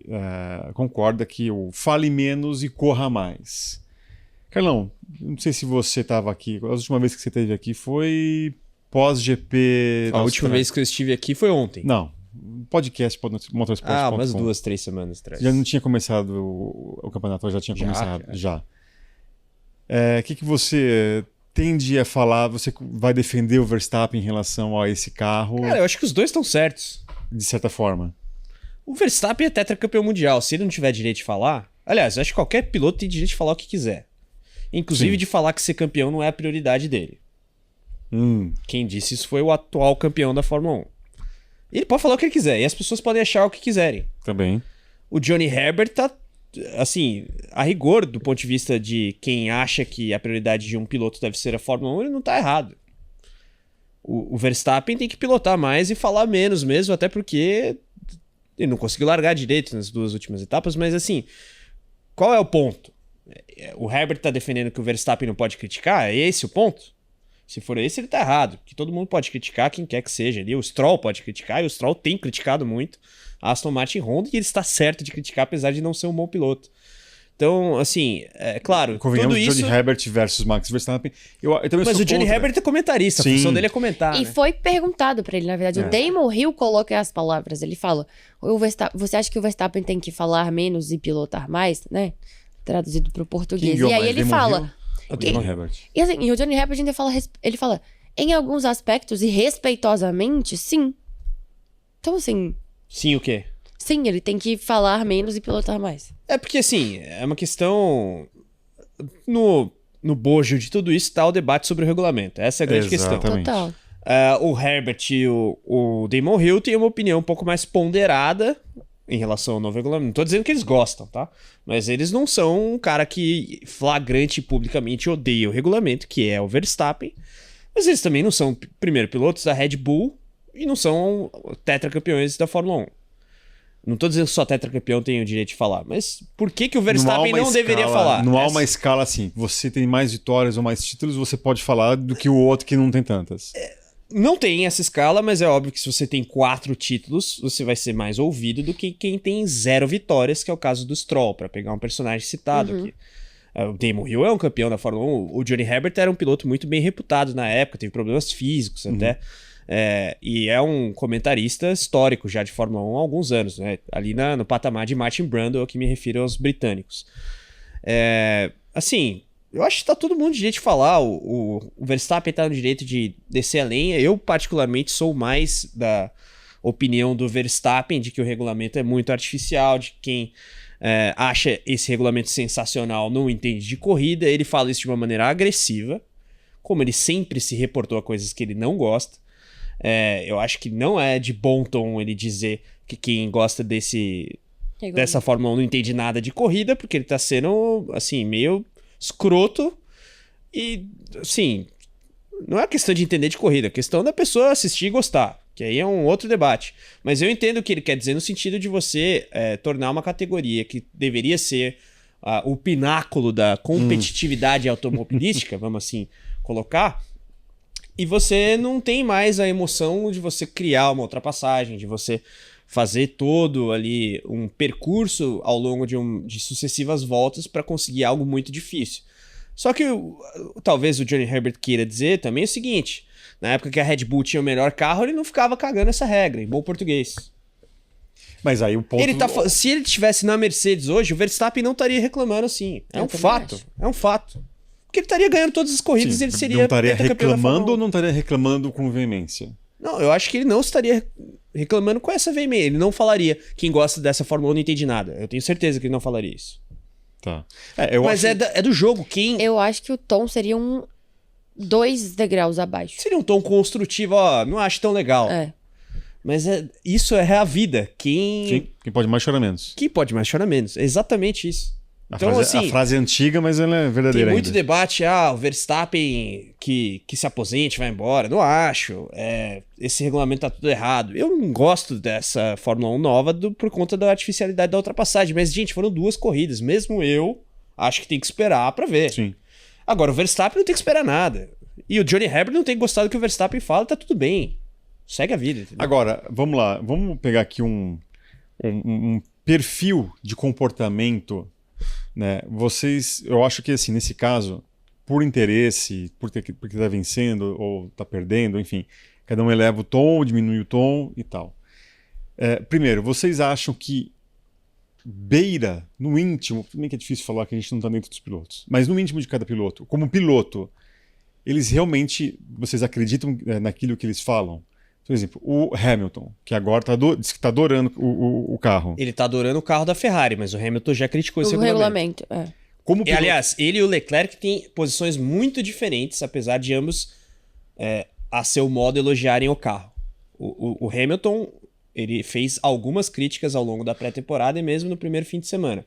concorda que o fale menos e corra mais. Carlão, não sei se você estava aqui, a última vez que você esteve aqui foi pós-GP... A última vez que eu estive aqui foi ontem. Não, podcast motorsport.com. Umas 2-3 semanas atrás. Já não tinha começado o campeonato, já tinha começado, já. O que você tende a falar? Você vai defender o Verstappen em relação a esse carro? Cara, eu acho que os dois estão certos. De certa forma. O Verstappen é tetracampeão mundial. Se ele não tiver direito de falar... Aliás, eu acho que qualquer piloto tem direito de falar o que quiser. Inclusive de falar que ser campeão não é a prioridade dele. Quem disse isso foi o atual campeão da Fórmula 1. Ele pode falar o que ele quiser. E as pessoas podem achar o que quiserem. Também. O Johnny Herbert tá... Assim, a rigor, do ponto de vista de quem acha que a prioridade de um piloto deve ser a Fórmula 1, ele não tá errado. O Verstappen tem que pilotar mais e falar menos mesmo, até porque ele não conseguiu largar direito nas 2 últimas etapas, mas assim, qual é o ponto? O Herbert tá defendendo que o Verstappen não pode criticar? É esse o ponto? Se for esse, ele tá errado. Que todo mundo pode criticar, quem quer que seja ali. O Stroll pode criticar, e o Stroll tem criticado muito a Aston Martin e Honda, e ele está certo de criticar, apesar de não ser um bom piloto. Então, assim, é claro, convenhamos, tudo isso... Johnny Herbert versus Max Verstappen. Eu também Mas sou o Johnny contra. Herbert é comentarista, a função dele é comentar, E né? foi perguntado pra ele, na verdade. O Damon Hill coloca as palavras. Ele fala: você acha que o Verstappen tem que falar menos e pilotar mais, né? Traduzido pro português. Quem E aí mais, ele Damon fala... Hill? O Johnny Herbert. E, assim, e o Johnny Herbert ainda fala... Ele fala, em alguns aspectos e respeitosamente, sim. Então, assim... Sim, o quê? Sim, ele tem que falar menos e pilotar mais. É porque, assim, é uma questão... No bojo de tudo isso está o debate sobre o regulamento. Essa é a grande questão. Exatamente. Total. O Herbert e o Damon Hill têm uma opinião um pouco mais ponderada em relação ao novo regulamento. Não tô dizendo que eles gostam, tá? Mas eles não são um cara que flagrante e publicamente odeia o regulamento, que é o Verstappen. Mas eles também não são, primeiro, pilotos da Red Bull e não são tetracampeões da Fórmula 1. Não tô dizendo que só tetracampeão tem o direito de falar, mas por que o Verstappen não deveria falar? Não há uma escala assim. Você tem mais vitórias ou mais títulos, você pode falar do que o outro que não tem tantas. Não tem essa escala, mas é óbvio que se você tem 4 títulos, você vai ser mais ouvido do que quem tem 0 vitórias, que é o caso do Stroll, para pegar um personagem citado aqui. O Damon Hill é um campeão da Fórmula 1. O Johnny Herbert era um piloto muito bem reputado na época, teve problemas físicos até. E é um comentarista histórico já de Fórmula 1 há alguns anos, né? Ali no patamar de Martin Brundle, que me refiro aos britânicos. Assim, eu acho que tá todo mundo de direito de falar. O Verstappen tá no direito de descer a lenha. Eu, particularmente, sou mais da opinião do Verstappen de que o regulamento é muito artificial, de quem acha esse regulamento sensacional não entende de corrida. Ele fala isso de uma maneira agressiva, como ele sempre se reportou a coisas que ele não gosta. Eu acho que não é de bom tom ele dizer que quem gosta dessa Fórmula 1 não entende nada de corrida, porque ele tá sendo, assim, meio escroto. E, assim, não é questão de entender de corrida, é questão da pessoa assistir e gostar, que aí é um outro debate. Mas eu entendo o que ele quer dizer no sentido de você tornar uma categoria que deveria ser o pináculo da competitividade automobilística, vamos assim colocar, e você não tem mais a emoção de você criar uma ultrapassagem, de você fazer todo ali um percurso ao longo de sucessivas voltas para conseguir algo muito difícil. Só que talvez o Johnny Herbert queira dizer também o seguinte: na época que a Red Bull tinha o melhor carro, ele não ficava cagando essa regra, em bom português. Mas aí o ponto... Se ele estivesse na Mercedes hoje, o Verstappen não estaria reclamando assim. É um fato. É um fato. Porque ele estaria ganhando todas as corridas e ele seria... Não estaria tetracampeão da Fórmula 1. reclamando ou não estaria reclamando com veemência? Não, eu acho que ele não estaria reclamando com essa veemência. Ele não falaria: quem gosta dessa Fórmula 1 não entende nada. Eu tenho certeza que ele não falaria isso. Tá. Mas é do jogo. Eu acho que o tom seria 2 degraus abaixo. Seria um tom construtivo, não acho tão legal. Mas isso é a vida. Quem pode mais chora menos. Quem pode mais chora menos. É exatamente isso. A frase é antiga, mas ela é verdadeira. Tem muito ainda. debate, o Verstappen que se aposente, vai embora. Não acho. Esse regulamento tá tudo errado. Eu não gosto dessa Fórmula 1 nova por conta da artificialidade da ultrapassagem. Mas, gente, foram 2 corridas. Mesmo eu acho que tem que esperar pra ver. Sim. Agora, o Verstappen não tem que esperar nada. E o Johnny Herbert não tem que gostar do que o Verstappen fala, tá tudo bem. Segue a vida, entendeu? Agora, vamos lá. Vamos pegar aqui um perfil de comportamento, né? Eu acho que assim, nesse caso, por interesse, porque tá vencendo ou tá perdendo, enfim, cada um eleva o tom, diminui o tom e tal. Primeiro, vocês acham que beira no íntimo, também que é difícil falar que a gente não tá dentro dos pilotos, mas no íntimo de cada piloto, como piloto, eles realmente, vocês acreditam naquilo que eles falam? Por exemplo, o Hamilton, que agora diz que está adorando o carro. Ele tá adorando o carro da Ferrari, mas o Hamilton já criticou esse O regulamento, Como piloto... Aliás, ele e o Leclerc têm posições muito diferentes, apesar de ambos, a seu modo, elogiarem o carro. O Hamilton, ele fez algumas críticas ao longo da pré-temporada e mesmo no primeiro fim de semana.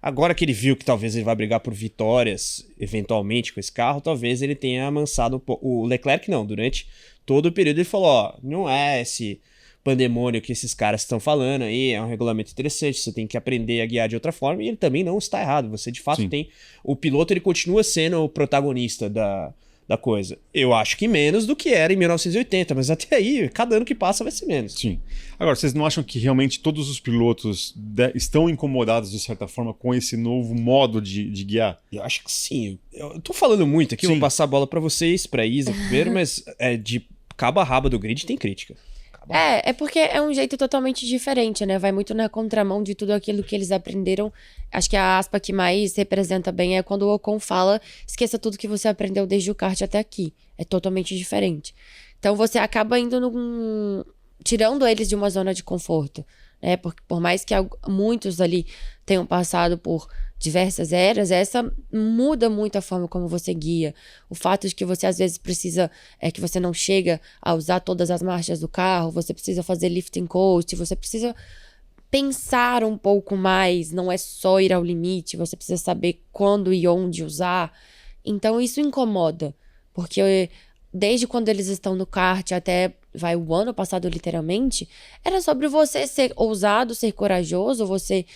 Agora que ele viu que talvez ele vai brigar por vitórias, eventualmente, com esse carro, talvez ele tenha amansado um pouco. O Leclerc não, durante todo o período ele falou, ó, não é esse pandemônio que esses caras estão falando aí, é um regulamento interessante, você tem que aprender a guiar de outra forma, e ele também não está errado, você de fato tem... O piloto, ele continua sendo o protagonista da coisa. Eu acho que menos do que era em 1980, mas até aí, cada ano que passa vai ser menos. Sim. Agora, vocês não acham que realmente todos os pilotos estão incomodados, de certa forma, com esse novo modo de guiar? Eu acho que sim. Eu tô falando muito aqui, vou passar a bola pra vocês, pra Isa primeiro, mas de cabo a rabo do grid tem crítica. É porque é um jeito totalmente diferente, né? Vai muito na contramão de tudo aquilo que eles aprenderam. Acho que a aspa que mais representa bem é quando o Ocon fala: esqueça tudo que você aprendeu desde o kart até aqui. É totalmente diferente. Então você acaba indo tirando eles de uma zona de conforto, né? Por mais que muitos ali tenham passado por diversas eras, essa muda muito a forma como você guia. O fato de que você às vezes precisa, que você não chega a usar todas as marchas do carro, você precisa fazer lifting coast, você precisa pensar um pouco mais, não é só ir ao limite, você precisa saber quando e onde usar. Então isso incomoda, porque desde quando eles estão no kart até o ano passado literalmente, era sobre você ser ousado, ser corajoso, você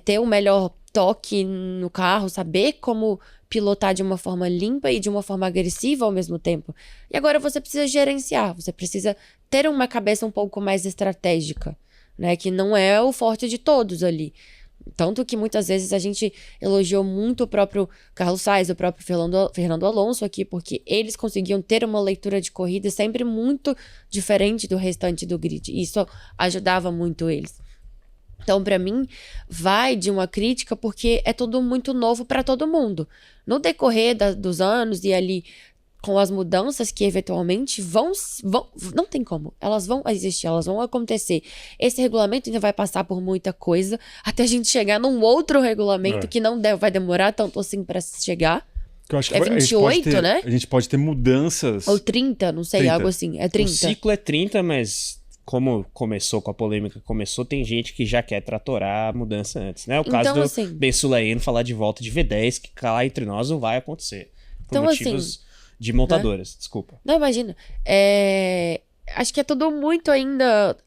ter o melhor toque no carro, saber como pilotar de uma forma limpa e de uma forma agressiva ao mesmo tempo. E agora você precisa gerenciar, você precisa ter uma cabeça um pouco mais estratégica, né? Que não é o forte de todos ali. Tanto que muitas vezes a gente elogiou muito o próprio Carlos Sainz, o próprio Fernando Alonso aqui, porque eles conseguiam ter uma leitura de corrida sempre muito diferente do restante do grid. E isso ajudava muito eles. Então, para mim, vai de uma crítica porque é tudo muito novo para todo mundo. No decorrer dos anos e ali com as mudanças que eventualmente vão, não tem como, elas vão existir, elas vão acontecer. Esse regulamento ainda vai passar por muita coisa até a gente chegar num outro regulamento que não vai demorar tanto assim para chegar. Eu acho que 28, né? A gente pode ter mudanças. Ou 30, não sei, 30. algo assim. É 30. O ciclo é 30, mas como começou com a polêmica, tem gente que já quer tratorar a mudança antes, né? O caso do assim, Ben Sulayem falar de volta de V10, que cá entre nós não vai acontecer. Por então, motivos assim, de montadoras, desculpa. Não, imagina. Acho que é tudo muito ainda...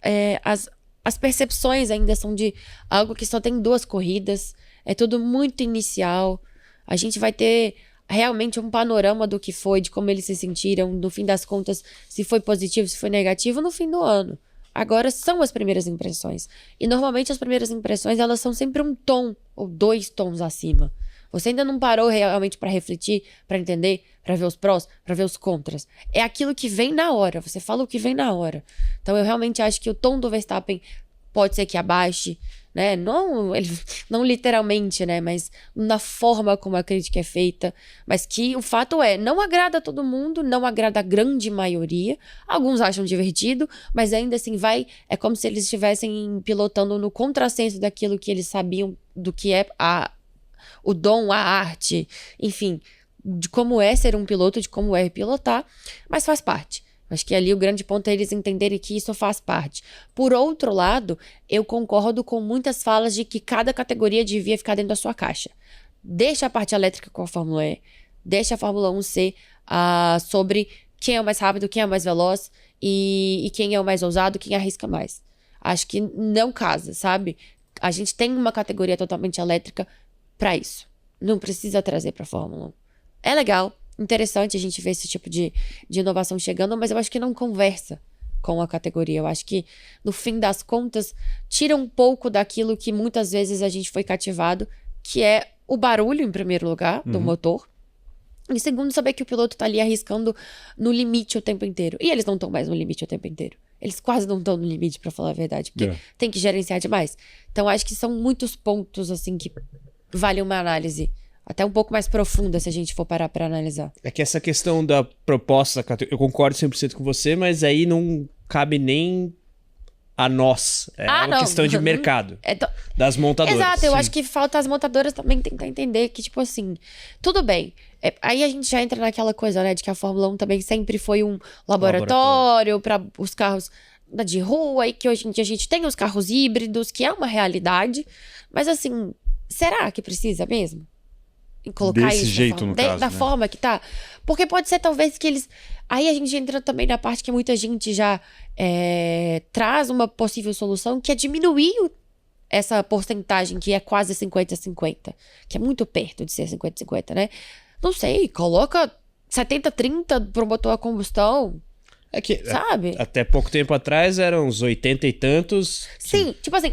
as percepções ainda são de algo que só tem 2 corridas. É tudo muito inicial. A gente vai ter realmente um panorama do que foi, de como eles se sentiram, no fim das contas, se foi positivo, se foi negativo, no fim do ano. Agora são as primeiras impressões. E normalmente as primeiras impressões, elas são sempre um tom ou 2 tons acima. Você ainda não parou realmente para refletir, para entender, para ver os prós, para ver os contras. É aquilo que vem na hora. Você fala o que vem na hora. Então eu realmente acho que o tom do Verstappen pode ser que abaixe, né? Não literalmente, né? Mas na forma como a crítica é feita. Mas que o fato não agrada a todo mundo, não agrada a grande maioria. Alguns acham divertido, mas ainda assim é como se eles estivessem pilotando no contrassenso daquilo que eles sabiam do que é o dom, a arte, enfim, de como é ser um piloto, de como é pilotar, mas faz parte. Acho que ali o grande ponto é eles entenderem que isso faz parte. Por outro lado, eu concordo com muitas falas de que cada categoria devia ficar dentro da sua caixa. Deixa a parte elétrica com a Fórmula E, deixa a Fórmula 1 ser sobre quem é o mais rápido, quem é o mais veloz e quem é o mais ousado, quem arrisca mais. Acho que não casa, sabe? A gente tem uma categoria totalmente elétrica para isso. Não precisa trazer para a Fórmula 1. É legal, interessante a gente ver esse tipo de inovação chegando, mas eu acho que não conversa com a categoria. Eu acho que, no fim das contas, tira um pouco daquilo que muitas vezes a gente foi cativado, que é o barulho, em primeiro lugar, do motor. E segundo, saber que o piloto tá ali arriscando no limite o tempo inteiro. E eles não estão mais no limite o tempo inteiro. Eles quase não estão no limite, pra falar a verdade, porque tem que gerenciar demais. Então, acho que são muitos pontos, assim, que vale uma análise até um pouco mais profunda, se a gente for parar pra analisar. É que essa questão da proposta, eu concordo 100% com você, mas aí não cabe nem a nós. É uma questão de mercado. Das montadoras. Exato, eu acho que falta as montadoras também tentar entender que, tipo assim, tudo bem. Aí a gente já entra naquela coisa, né, de que a Fórmula 1 também sempre foi um laboratório para os carros de rua, e que hoje em dia a gente tem os carros híbridos, que é uma realidade. Mas assim, será que precisa mesmo? Em colocar desse isso jeito, no caso, da né? forma que tá? Porque pode ser talvez que eles... Aí a gente entra também na parte que muita gente já traz uma possível solução, que é diminuir essa porcentagem que é quase 50-50, que é muito perto de ser 50-50, né? Não sei, coloca 70-30 pro motor a combustão, É que sabe? até pouco tempo atrás eram uns 80 e tantos. Sim, tipo assim,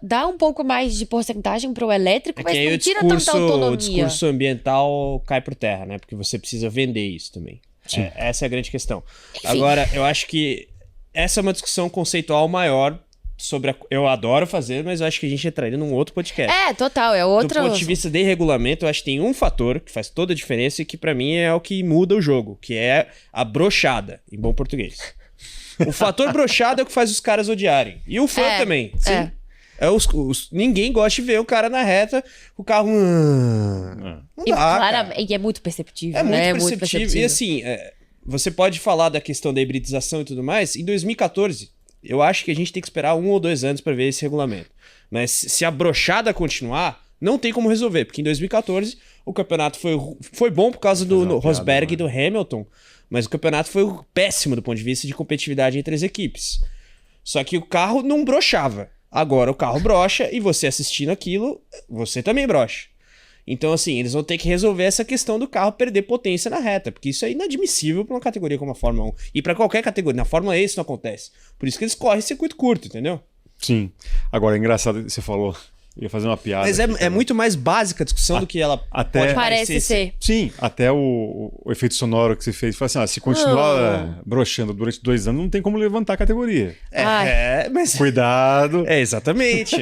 dá um pouco mais de porcentagem pro elétrico, É mas que aí não tira tanta o autonomia. discurso ambiental cai por terra, né? Porque você precisa vender isso também. Essa é a grande questão. Enfim. Agora, eu acho que essa é uma discussão conceitual maior sobre eu adoro fazer, mas eu acho que a gente entraria num outro podcast. Total, é Do outra... ponto de vista de regulamento, eu acho que tem um fator que faz toda a diferença e que pra mim é o que muda o jogo, que é a brochada, em bom português. O fator brochada é o que faz os caras odiarem. E o fã também. Sim. Ninguém gosta de ver o cara na reta, o carro... Não E, dá, claramente, é muito perceptível, é né? muito perceptível. E assim, você pode falar da questão da hibridização e tudo mais. Em 2014, eu acho que a gente tem que esperar 1 ou 2 anos para ver esse regulamento. Mas se a brochada continuar, não tem como resolver. Porque em 2014 o campeonato foi bom por causa do Rosberg e do Hamilton. Mas o campeonato foi péssimo do ponto de vista de competitividade entre as equipes. Só que o carro não brochava. Agora o carro brocha e você assistindo aquilo, você também brocha. Então, assim, eles vão ter que resolver essa questão do carro perder potência na reta, porque isso é inadmissível para uma categoria como a Fórmula 1. E para qualquer categoria. Na Fórmula E isso não acontece. Por isso que eles correm circuito curto, entendeu? Sim. Agora, é engraçado, você falou, eu ia fazer uma piada. Mas aqui, é muito mais básica a discussão do que ela até- pode Parece ser. Sim, até o efeito sonoro que você fez. Fala assim, se continuar broxando durante 2 anos, não tem como levantar a categoria. Mas Cuidado. é exatamente.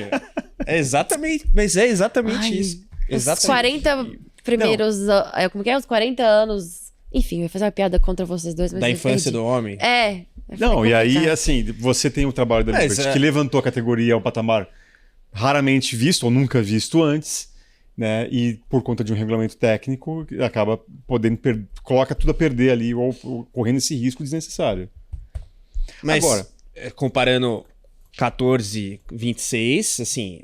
Mas é exatamente Ai, isso. Os Exatamente. 40 primeiros... como que é? Os 40 anos... Enfim, eu ia fazer uma piada contra vocês dois, mas Da eu infância perdi. do homem. Não, e aí, complicado. assim, você tem o trabalho da Mas, Liberty, que levantou a categoria a um patamar raramente visto, ou nunca visto antes, né? E por conta de um regulamento técnico, acaba podendo coloca tudo a perder ali, ou correndo esse risco desnecessário. Mas, Agora, comparando 14, 26, assim,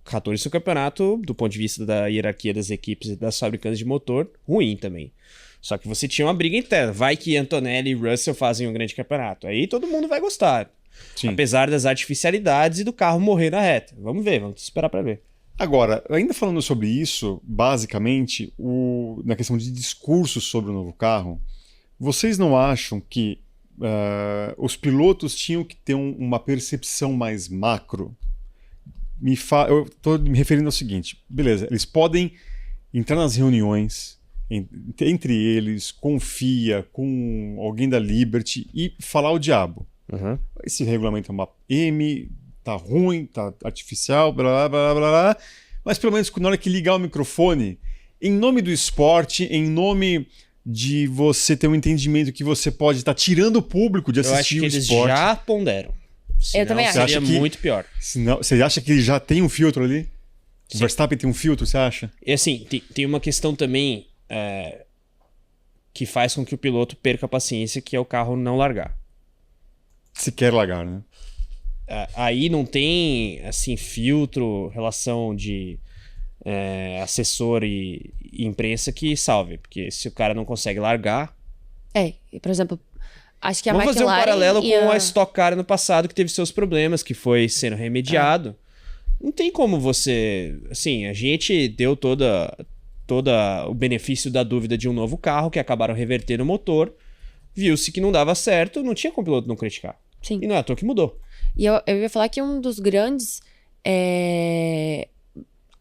14 é um campeonato, do ponto de vista da hierarquia das equipes e das fabricantes de motor, ruim também. Só que você tinha uma briga interna. Vai que Antonelli e Russell fazem um grande campeonato. Aí todo mundo vai gostar. sim. Apesar das artificialidades e do carro morrer na reta. Vamos ver, vamos esperar pra ver. Agora, ainda falando sobre isso, basicamente, na questão de discurso sobre o novo carro, vocês não acham que os pilotos tinham que ter uma percepção mais macro? Eu estou me referindo ao seguinte, beleza, eles podem entrar nas reuniões, entre eles, com FIA, com alguém da Liberty e falar o diabo. Esse regulamento é uma M, tá ruim, tá artificial, blá blá blá blá blá. Mas pelo menos na hora que ligar o microfone, em nome do esporte, em nome de você ter um entendimento que você pode estar tirando o público de Eu acho assistir que o eles esporte. já ponderam. Senão também acho. seria Você acha que- muito pior. Você acha que ele já tem um filtro ali? O Sim. Verstappen tem um filtro, você acha? E assim, tem uma questão também que faz com que o piloto perca a paciência, que é o carro não largar. Se quer largar, né? Aí não tem, assim, filtro, relação de assessor e imprensa que salve. Porque se o cara não consegue largar... Por exemplo, acho que a Vamos fazer um McLaren paralelo e com a Stock Car no passado, que teve seus problemas, que foi sendo remediado. Não tem como você... Assim, a gente deu todo o benefício da dúvida de um novo carro, que acabaram revertendo o motor. viu-se que não dava certo, não tinha como o piloto não criticar. Sim. E não é à toa que mudou. E eu ia falar que um dos grandes...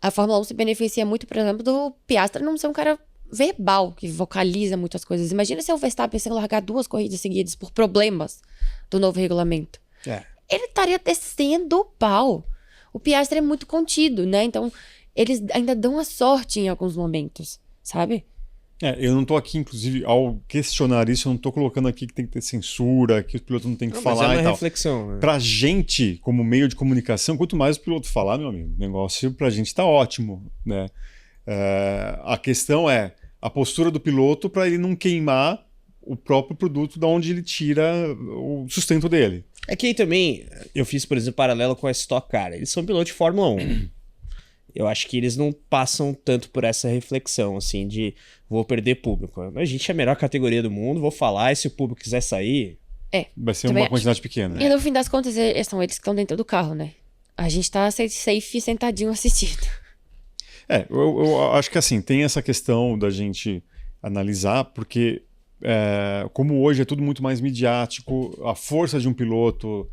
A Fórmula 1 se beneficia muito, por exemplo, do Piastri não ser um cara verbal, que vocaliza muitas coisas. Imagina se o Verstappen sem largar 2 corridas seguidas por problemas do novo regulamento. Ele estaria descendo o pau. O Piastri é muito contido, né? Então, eles ainda dão a sorte em alguns momentos, sabe? Eu não tô aqui, inclusive, ao questionar isso, eu não tô colocando aqui que tem que ter censura, que o piloto não tem que falar mas é e uma tal. reflexão. Né? Pra gente, como meio de comunicação, quanto mais o piloto falar, meu amigo, o negócio pra gente tá ótimo, né? A questão é a postura do piloto para ele não queimar o próprio produto da onde ele tira o sustento dele. É que aí também, eu fiz, por exemplo, paralelo com a Stock Car. Eles são pilotos de Fórmula 1. Eu acho que eles não passam tanto por essa reflexão, assim, de vou perder público. A gente é a melhor categoria do mundo, vou falar, e se o público quiser sair... Vai ser também uma quantidade pequena. E no fim das contas, são eles que estão dentro do carro, né? A gente tá safe sentadinho assistindo. Eu acho que assim, tem essa questão da gente analisar, porque como hoje é tudo muito mais midiático, a força de um piloto,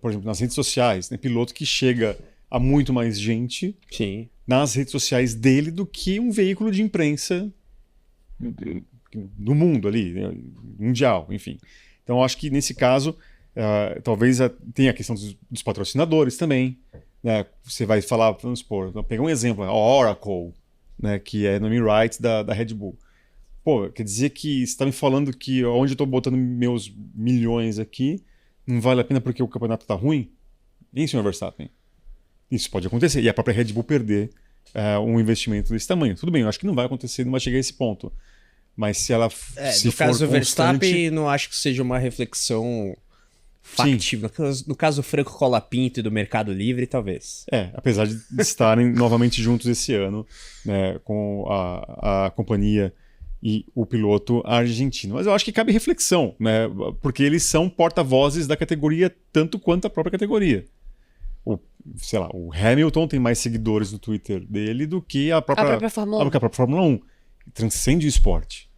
por exemplo, nas redes sociais, né? Piloto que chega a muito mais gente Sim. nas redes sociais dele do que um veículo de imprensa do mundo ali, né? Mundial, enfim. Então, eu acho que nesse caso, talvez tenha a questão dos patrocinadores também. Né? Você vai falar, vamos supor, pegar um exemplo, a Oracle, né? Que é nome rights da Red Bull. Pô, quer dizer que você está me falando que onde eu estou botando meus milhões aqui não vale a pena porque o campeonato está ruim? Hein, senhor Verstappen? Isso pode acontecer. E a própria Red Bull perder um investimento desse tamanho. Tudo bem, eu acho que não vai acontecer, não vai chegar a esse ponto. Mas se ela se no for caso do Verstappen, constante... não acho que seja uma reflexão factível. No caso do Franco Colapinto e do Mercado Livre, talvez. Apesar de estarem novamente juntos esse ano, né, com a companhia e o piloto argentino. Mas eu acho que cabe reflexão, né, porque eles são porta-vozes da categoria tanto quanto a própria categoria. O Hamilton tem mais seguidores no Twitter dele do que a própria Fórmula 1. Transcende o esporte.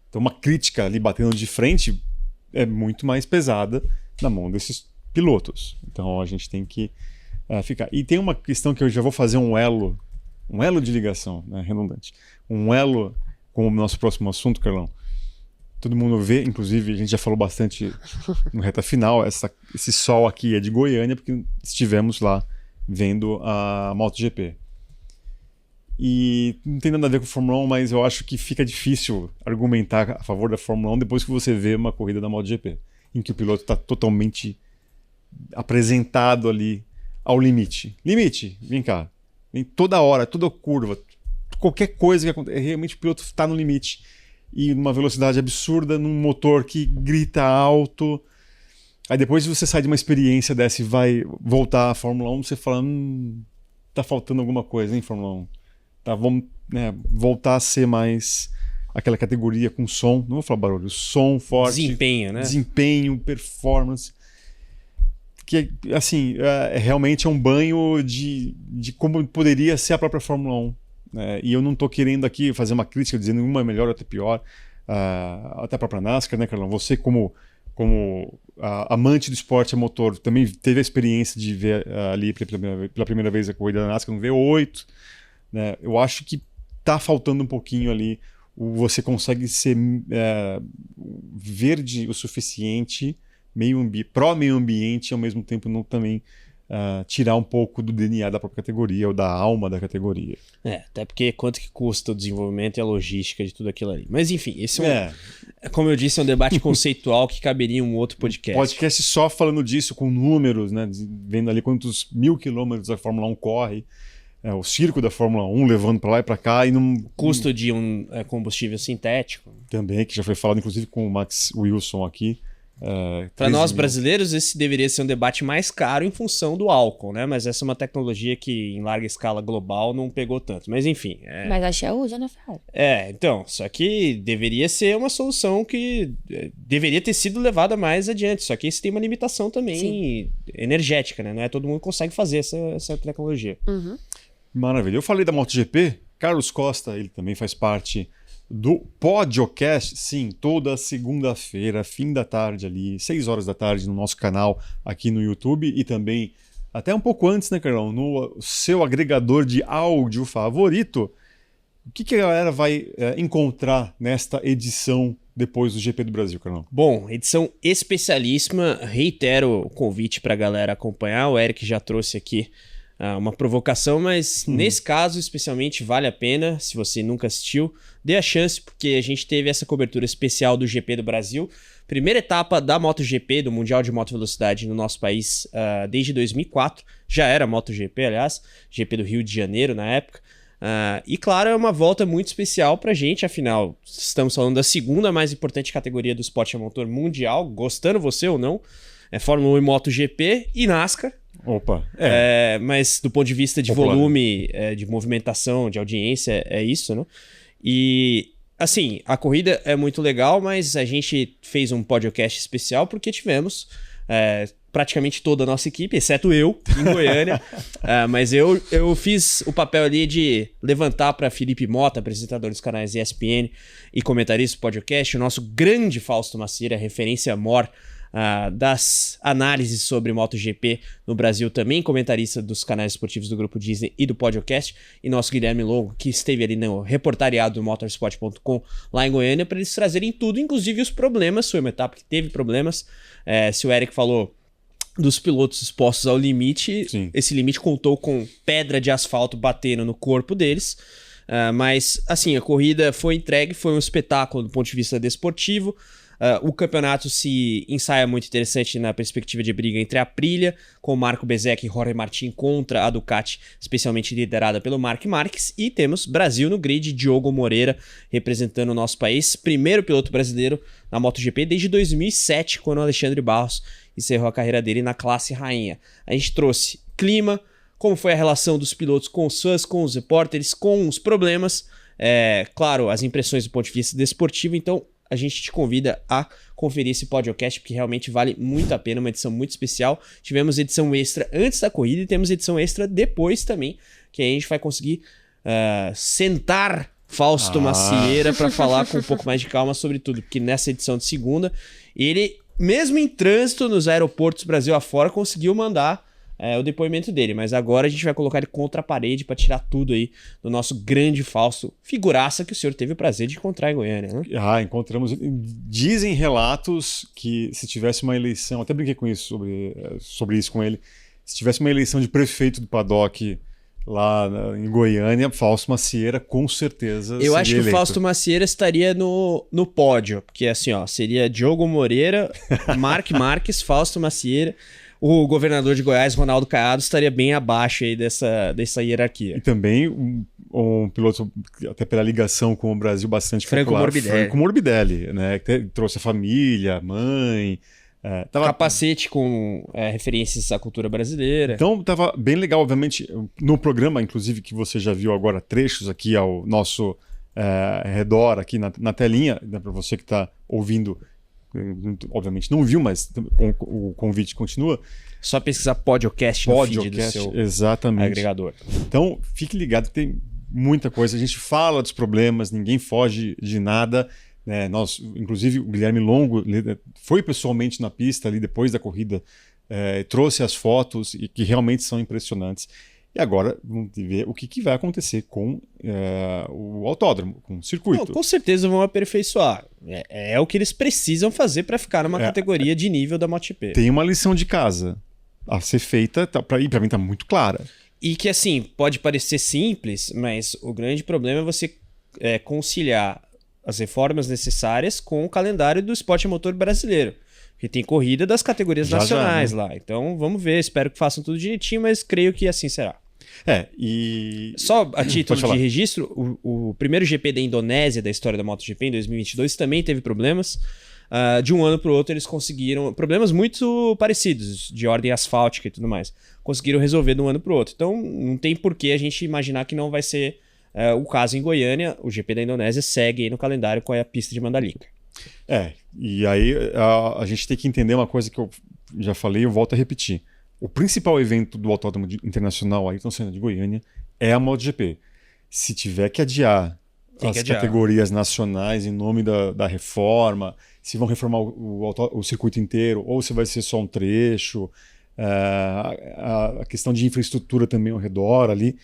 Então uma crítica ali batendo de frente é muito mais pesada na mão desses pilotos. Então a gente tem que ficar. E tem uma questão que eu já vou fazer um elo de ligação, né, redundante. Um elo com o nosso próximo assunto, Carlão. Todo mundo vê, inclusive a gente já falou bastante no reta final, esse sol aqui é de Goiânia, porque estivemos lá vendo a MotoGP. E não tem nada a ver com a Fórmula 1, mas eu acho que fica difícil argumentar a favor da Fórmula 1 depois que você vê uma corrida da MotoGP, em que o piloto está totalmente apresentado ali ao limite. Limite, vem cá. Vem toda hora, toda curva, qualquer coisa que acontece, realmente o piloto está no limite. E numa velocidade absurda, num motor que grita alto. Aí depois você sai de uma experiência dessa e vai voltar à Fórmula 1, você fala, tá faltando alguma coisa, hein, Fórmula 1? Tá, vamos, né, voltar a ser mais aquela categoria com som, não vou falar barulho, som forte. Desempenho, né? Desempenho, performance. Que, assim, realmente é um banho de como poderia ser a própria Fórmula 1. E eu não estou querendo aqui fazer uma crítica dizendo uma é melhor ou outra é pior, até a própria NASCAR, né, Carlão? Você, como amante do esporte a motor, também teve a experiência de ver ali pela primeira vez a corrida da NASCAR no V8. Né? Eu acho que está faltando um pouquinho ali. Você consegue ser verde o suficiente, pró-meio ambiente, e ao mesmo tempo não também tirar um pouco do DNA da própria categoria ou da alma da categoria. Até porque quanto que custa o desenvolvimento e a logística de tudo aquilo ali. Mas enfim, esse como eu disse, é um debate conceitual que caberia em um outro podcast. Podcast só falando disso, com números, né? Vendo ali quantos 1000 quilômetros a Fórmula 1 corre, o circo da Fórmula 1 levando para lá e para cá. E custo de um combustível sintético. Também, que já foi falado inclusive com o Max Wilson aqui. Para nós brasileiros, esse deveria ser um debate mais caro em função do álcool, né? Mas essa é uma tecnologia que em larga escala global não pegou tanto. Mas enfim. Mas a Shell usa na Ferrari. Então, só que deveria ser uma solução que deveria ter sido levada mais adiante. Só que isso tem uma limitação também energética, né? Não é todo mundo que consegue fazer essa tecnologia. Uhum. Maravilha. Eu falei da MotoGP, Carlos Costa, ele também faz parte do Podcast. Sim, toda segunda-feira, fim da tarde ali, 6 horas da tarde, no nosso canal aqui no YouTube e também até um pouco antes, né, Carlão? No seu agregador de áudio favorito. O que a galera vai encontrar nesta edição depois do GP do Brasil, Carlão? Bom, edição especialíssima. Reitero o convite para a galera acompanhar. O Eric já trouxe aqui uma provocação, mas nesse caso especialmente vale a pena. Se você nunca assistiu, dê a chance, porque a gente teve essa cobertura especial do GP do Brasil. Primeira etapa da MotoGP, do Mundial de Moto Velocidade no nosso país desde 2004. Já era MotoGP, aliás, GP do Rio de Janeiro na época. E claro, é uma volta muito especial pra gente, afinal, estamos falando da segunda mais importante categoria do esporte a motor mundial, gostando você ou não, é Fórmula 1 e MotoGP e NASCAR. Opa, mas do ponto de vista de popular, volume, de movimentação, de audiência, é isso, né? E, assim, a corrida é muito legal, mas a gente fez um podcast especial porque tivemos praticamente toda a nossa equipe, exceto eu, em Goiânia. Mas eu fiz o papel ali de levantar para Felipe Mota, apresentador dos canais ESPN e comentarista do podcast, o nosso grande Fausto Macieira, referência maior das análises sobre MotoGP no Brasil, também comentarista dos canais esportivos do Grupo Disney e do podcast, e nosso Guilherme Longo, que esteve ali no reportariado do motorsport.com lá em Goiânia, para eles trazerem tudo, inclusive os problemas. Foi uma etapa que teve problemas. Se o Eric falou dos pilotos expostos ao limite, sim, esse limite contou com pedra de asfalto batendo no corpo deles. Mas, assim, a corrida foi entregue, foi um espetáculo do ponto de vista desportivo. O campeonato se ensaia muito interessante na perspectiva de briga entre a Aprilia, com Marco Bezzecchi e Jorge Martin contra a Ducati, especialmente liderada pelo Marc Marques, e temos Brasil no grid, Diogo Moreira representando o nosso país, primeiro piloto brasileiro na MotoGP desde 2007, quando o Alexandre Barros encerrou a carreira dele na classe rainha. A gente trouxe clima, como foi a relação dos pilotos com os fãs, com os repórteres, com os problemas, claro, as impressões do ponto de vista desportivo. Então a gente te convida a conferir esse podcast, porque realmente vale muito a pena, uma edição muito especial. Tivemos edição extra antes da corrida e temos edição extra depois também, que aí a gente vai conseguir sentar Fausto Macieira para falar com um pouco mais de calma sobre tudo, porque nessa edição de segunda, ele, mesmo em trânsito nos aeroportos Brasil afora, conseguiu mandar o depoimento dele, mas agora a gente vai colocar ele contra a parede para tirar tudo aí do nosso grande Fausto, figuraça que o senhor teve o prazer de encontrar em Goiânia, né? Encontramos. Dizem relatos que se tivesse uma eleição, até brinquei com isso sobre isso com ele, se tivesse uma eleição de prefeito do paddock lá em Goiânia, Fausto Macieira com certeza eu acho que eleito. O Fausto Macieira estaria no pódio, porque assim, seria Diogo Moreira, Marc Marques, Fausto Macieira. O governador de Goiás, Ronaldo Caiado, estaria bem abaixo aí dessa hierarquia. E também um piloto, até pela ligação com o Brasil, bastante Franco popular, Morbidelli. Franco Morbidelli, né? Que trouxe a família, a mãe. Capacete com referências à cultura brasileira. Então estava bem legal, obviamente, no programa, inclusive, que você já viu agora trechos aqui ao nosso redor, aqui na telinha, né, para você que está ouvindo. Obviamente não viu, mas o convite continua. Só pesquisar podcast no feed do seu exatamente. agregador. Então, fique ligado que tem muita coisa. A gente fala dos problemas, ninguém foge de nada. Nós, inclusive, o Guilherme Longo foi pessoalmente na pista ali depois da corrida, trouxe as fotos e que realmente são impressionantes. E agora vamos ver o que vai acontecer com o autódromo, com o circuito. Não, com certeza vão aperfeiçoar. É o que eles precisam fazer para ficar numa categoria de nível da MotoGP. Tem uma lição de casa a ser feita, para mim está muito clara. E que, assim, pode parecer simples, mas o grande problema é você conciliar as reformas necessárias com o calendário do esporte a motor brasileiro. Porque tem corrida das categorias nacionais lá. Então, vamos ver. Espero que façam tudo direitinho, mas creio que assim será. Só a título de registro, o primeiro GP da Indonésia da história da MotoGP em 2022 também teve problemas. De um ano para o outro eles conseguiram, problemas muito parecidos, de ordem asfáltica e tudo mais, conseguiram resolver de um ano para o outro. Então não tem por que a gente imaginar que não vai ser o caso em Goiânia. O GP da Indonésia segue aí no calendário com a pista de Mandalika. E aí a gente tem que entender uma coisa que eu já falei e eu volto a repetir. O principal evento do Autódromo Internacional Ayrton Senna de Goiânia é a MotoGP. Se tiver que adiar as categorias nacionais em nome da reforma, se vão reformar o circuito inteiro ou se vai ser só um trecho, a questão de infraestrutura também ao redor ali,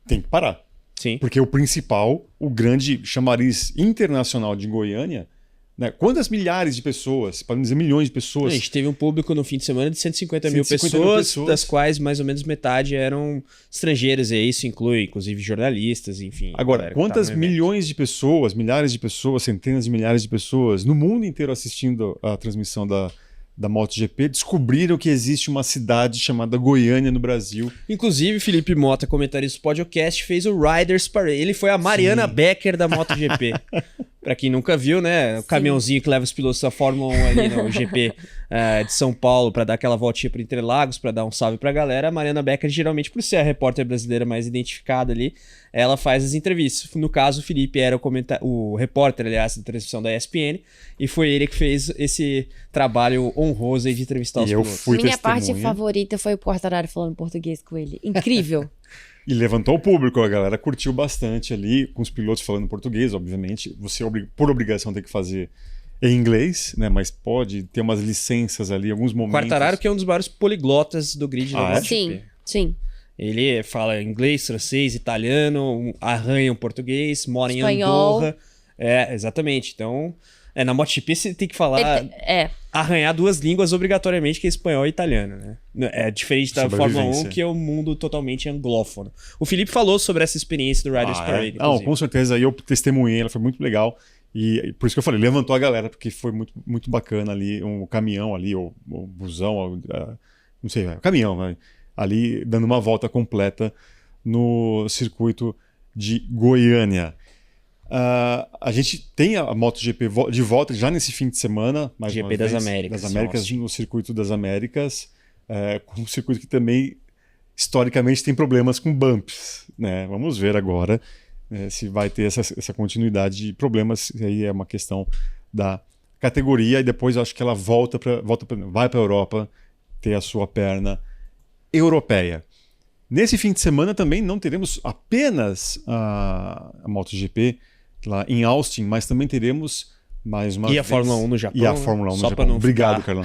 tem que parar. Sim. Porque o principal, o grande chamariz internacional de Goiânia, né? Quantas milhares de pessoas, para não dizer milhões de pessoas... A gente teve um público no fim de semana de 150 mil 150 mil pessoas, das quais mais ou menos metade eram estrangeiras, e isso inclui inclusive jornalistas, enfim. Agora, quantas milhões de pessoas, milhares de pessoas, centenas de milhares de pessoas no mundo inteiro assistindo a transmissão da MotoGP descobriram que existe uma cidade chamada Goiânia no Brasil. Inclusive, Felipe Mota, comentarista do podcast, fez o Riders Parade. Ele foi a Mariana Becker da MotoGP. Pra quem nunca viu, né? O caminhãozinho que leva os pilotos da Fórmula 1 ali no GP de São Paulo pra dar aquela voltinha por Interlagos, pra dar um salve pra galera. A Mariana Becker, geralmente, por ser a repórter brasileira mais identificada ali, ela faz as entrevistas. No caso, o Felipe era o repórter, aliás, da transmissão da ESPN, e foi ele que fez esse trabalho honroso aí de entrevistar os pilotos. Minha parte favorita foi o quarto-horário falando português com ele. Incrível! E levantou o público, a galera curtiu bastante ali, com os pilotos falando português, obviamente. Você, por obrigação, tem que fazer em inglês, né? Mas pode ter umas licenças ali, alguns momentos. Quartararo, que é um dos maiores poliglotas do grid da MotoGP. Sim, sim. Ele fala inglês, francês, italiano, arranha o português, mora Espanhol. em Andorra. Exatamente. Então, na MotoGP você tem que falar... arranhar duas línguas obrigatoriamente, que é espanhol e italiano, né? É diferente da Fórmula 1, que é um mundo totalmente anglófono. O Felipe falou sobre essa experiência do Riders Parade. Não, com certeza. Eu testemunhei, ela foi muito legal. E por isso que eu falei, levantou a galera, porque foi muito, muito bacana ali, um caminhão ali, ou busão, não sei, caminhão, né? Ali dando uma volta completa no circuito de Goiânia. A gente tem a MotoGP de volta já nesse fim de semana. Mais GP das Américas. Das Américas, no circuito das Américas. Um circuito que também, historicamente, tem problemas com bumps. Né? Vamos ver agora se vai ter essa continuidade de problemas. Aí é uma questão da categoria. E depois eu acho que ela vai para a Europa ter a sua perna europeia. Nesse fim de semana também não teremos apenas a MotoGP lá em Austin, mas também teremos mais uma vez... a Fórmula 1 no Japão. E a Fórmula 1 no Japão. Obrigado, Carlão.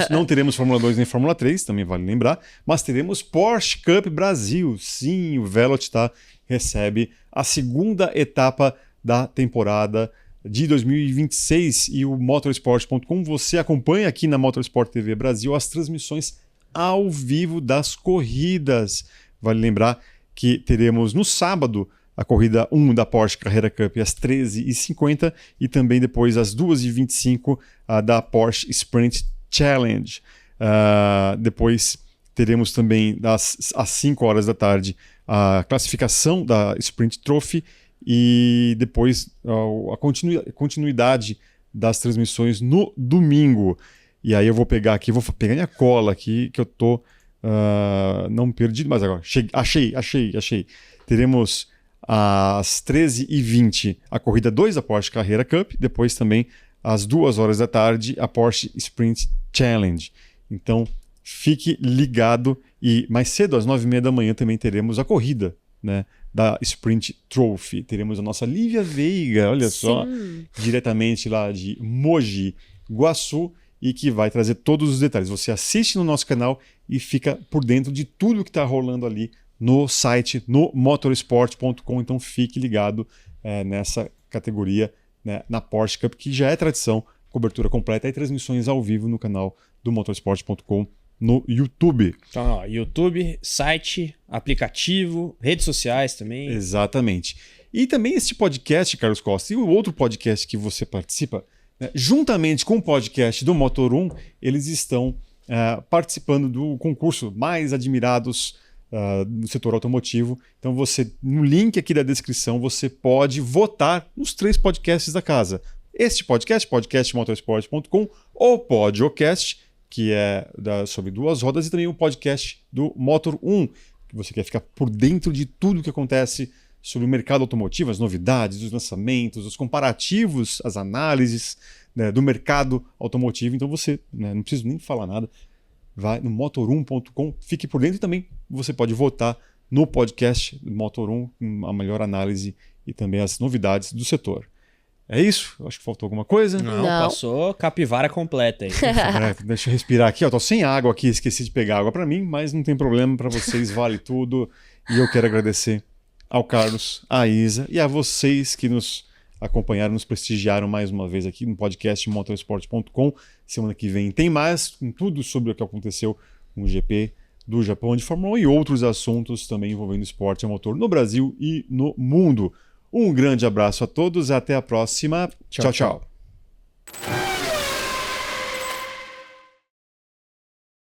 Não teremos Fórmula 2 nem Fórmula 3, também vale lembrar, mas teremos Porsche Cup Brasil. Sim, o Velocitar recebe a segunda etapa da temporada de 2026 e o motorsport.com, você acompanha aqui na Motorsport TV Brasil as transmissões ao vivo das corridas. Vale lembrar que teremos no sábado a corrida 1 da Porsche Carrera Cup às 13h50 e também depois às 2h25 da Porsche Sprint Challenge. Depois teremos também às 5 horas da tarde a classificação da Sprint Trophy e depois a continuidade das transmissões no domingo. E aí eu vou pegar minha cola aqui, que eu tô não perdido, mas agora achei. Teremos às 13h20 a corrida 2 da Porsche Carrera Cup, depois também às 2 horas da tarde a Porsche Sprint Challenge. Então fique ligado e mais cedo às 9h30 da manhã também teremos a corrida, né, da Sprint Trophy. Teremos a nossa Lívia Veiga, olha só, diretamente lá de Mogi Guaçu, e que vai trazer todos os detalhes. Você assiste no nosso canal e fica por dentro de tudo que está rolando ali no site, no motorsport.com. Então fique ligado nessa categoria, né, na Porsche Cup, que já é tradição, cobertura completa e transmissões ao vivo no canal do motorsport.com no YouTube. Então, YouTube, site, aplicativo, redes sociais também. Exatamente. E também este podcast, Carlos Costa, e o outro podcast que você participa, juntamente com o podcast do Motor 1, eles estão participando do concurso Mais Admirados no setor automotivo. Então no link aqui da descrição, você pode votar nos 3 podcasts da casa. Este podcast motorsport.com, o Podcast, que é sobre 2 rodas, e também o podcast do Motor 1, que você quer ficar por dentro de tudo que acontece sobre o mercado automotivo, as novidades, os lançamentos, os comparativos, as análises, né, do mercado automotivo. Então você, né, não precisa nem falar nada, vai no motor1.com, fique por dentro, e também você pode votar no podcast do Motor 1, a melhor análise e também as novidades do setor. É isso? Eu acho que faltou alguma coisa. Não, Não. passou capivara completa aí. Deixa eu respirar aqui. Ó, tô sem água aqui, esqueci de pegar água para mim, mas não tem problema, para vocês vale tudo. E eu quero agradecer ao Carlos, à Isa e a vocês que nos acompanharam, nos prestigiaram mais uma vez aqui no podcast motorsport.com. Semana que vem tem mais, com tudo sobre o que aconteceu no GP do Japão de Fórmula 1 e outros assuntos também envolvendo esporte a motor no Brasil e no mundo. Um grande abraço a todos, até a próxima. Tchau, tchau.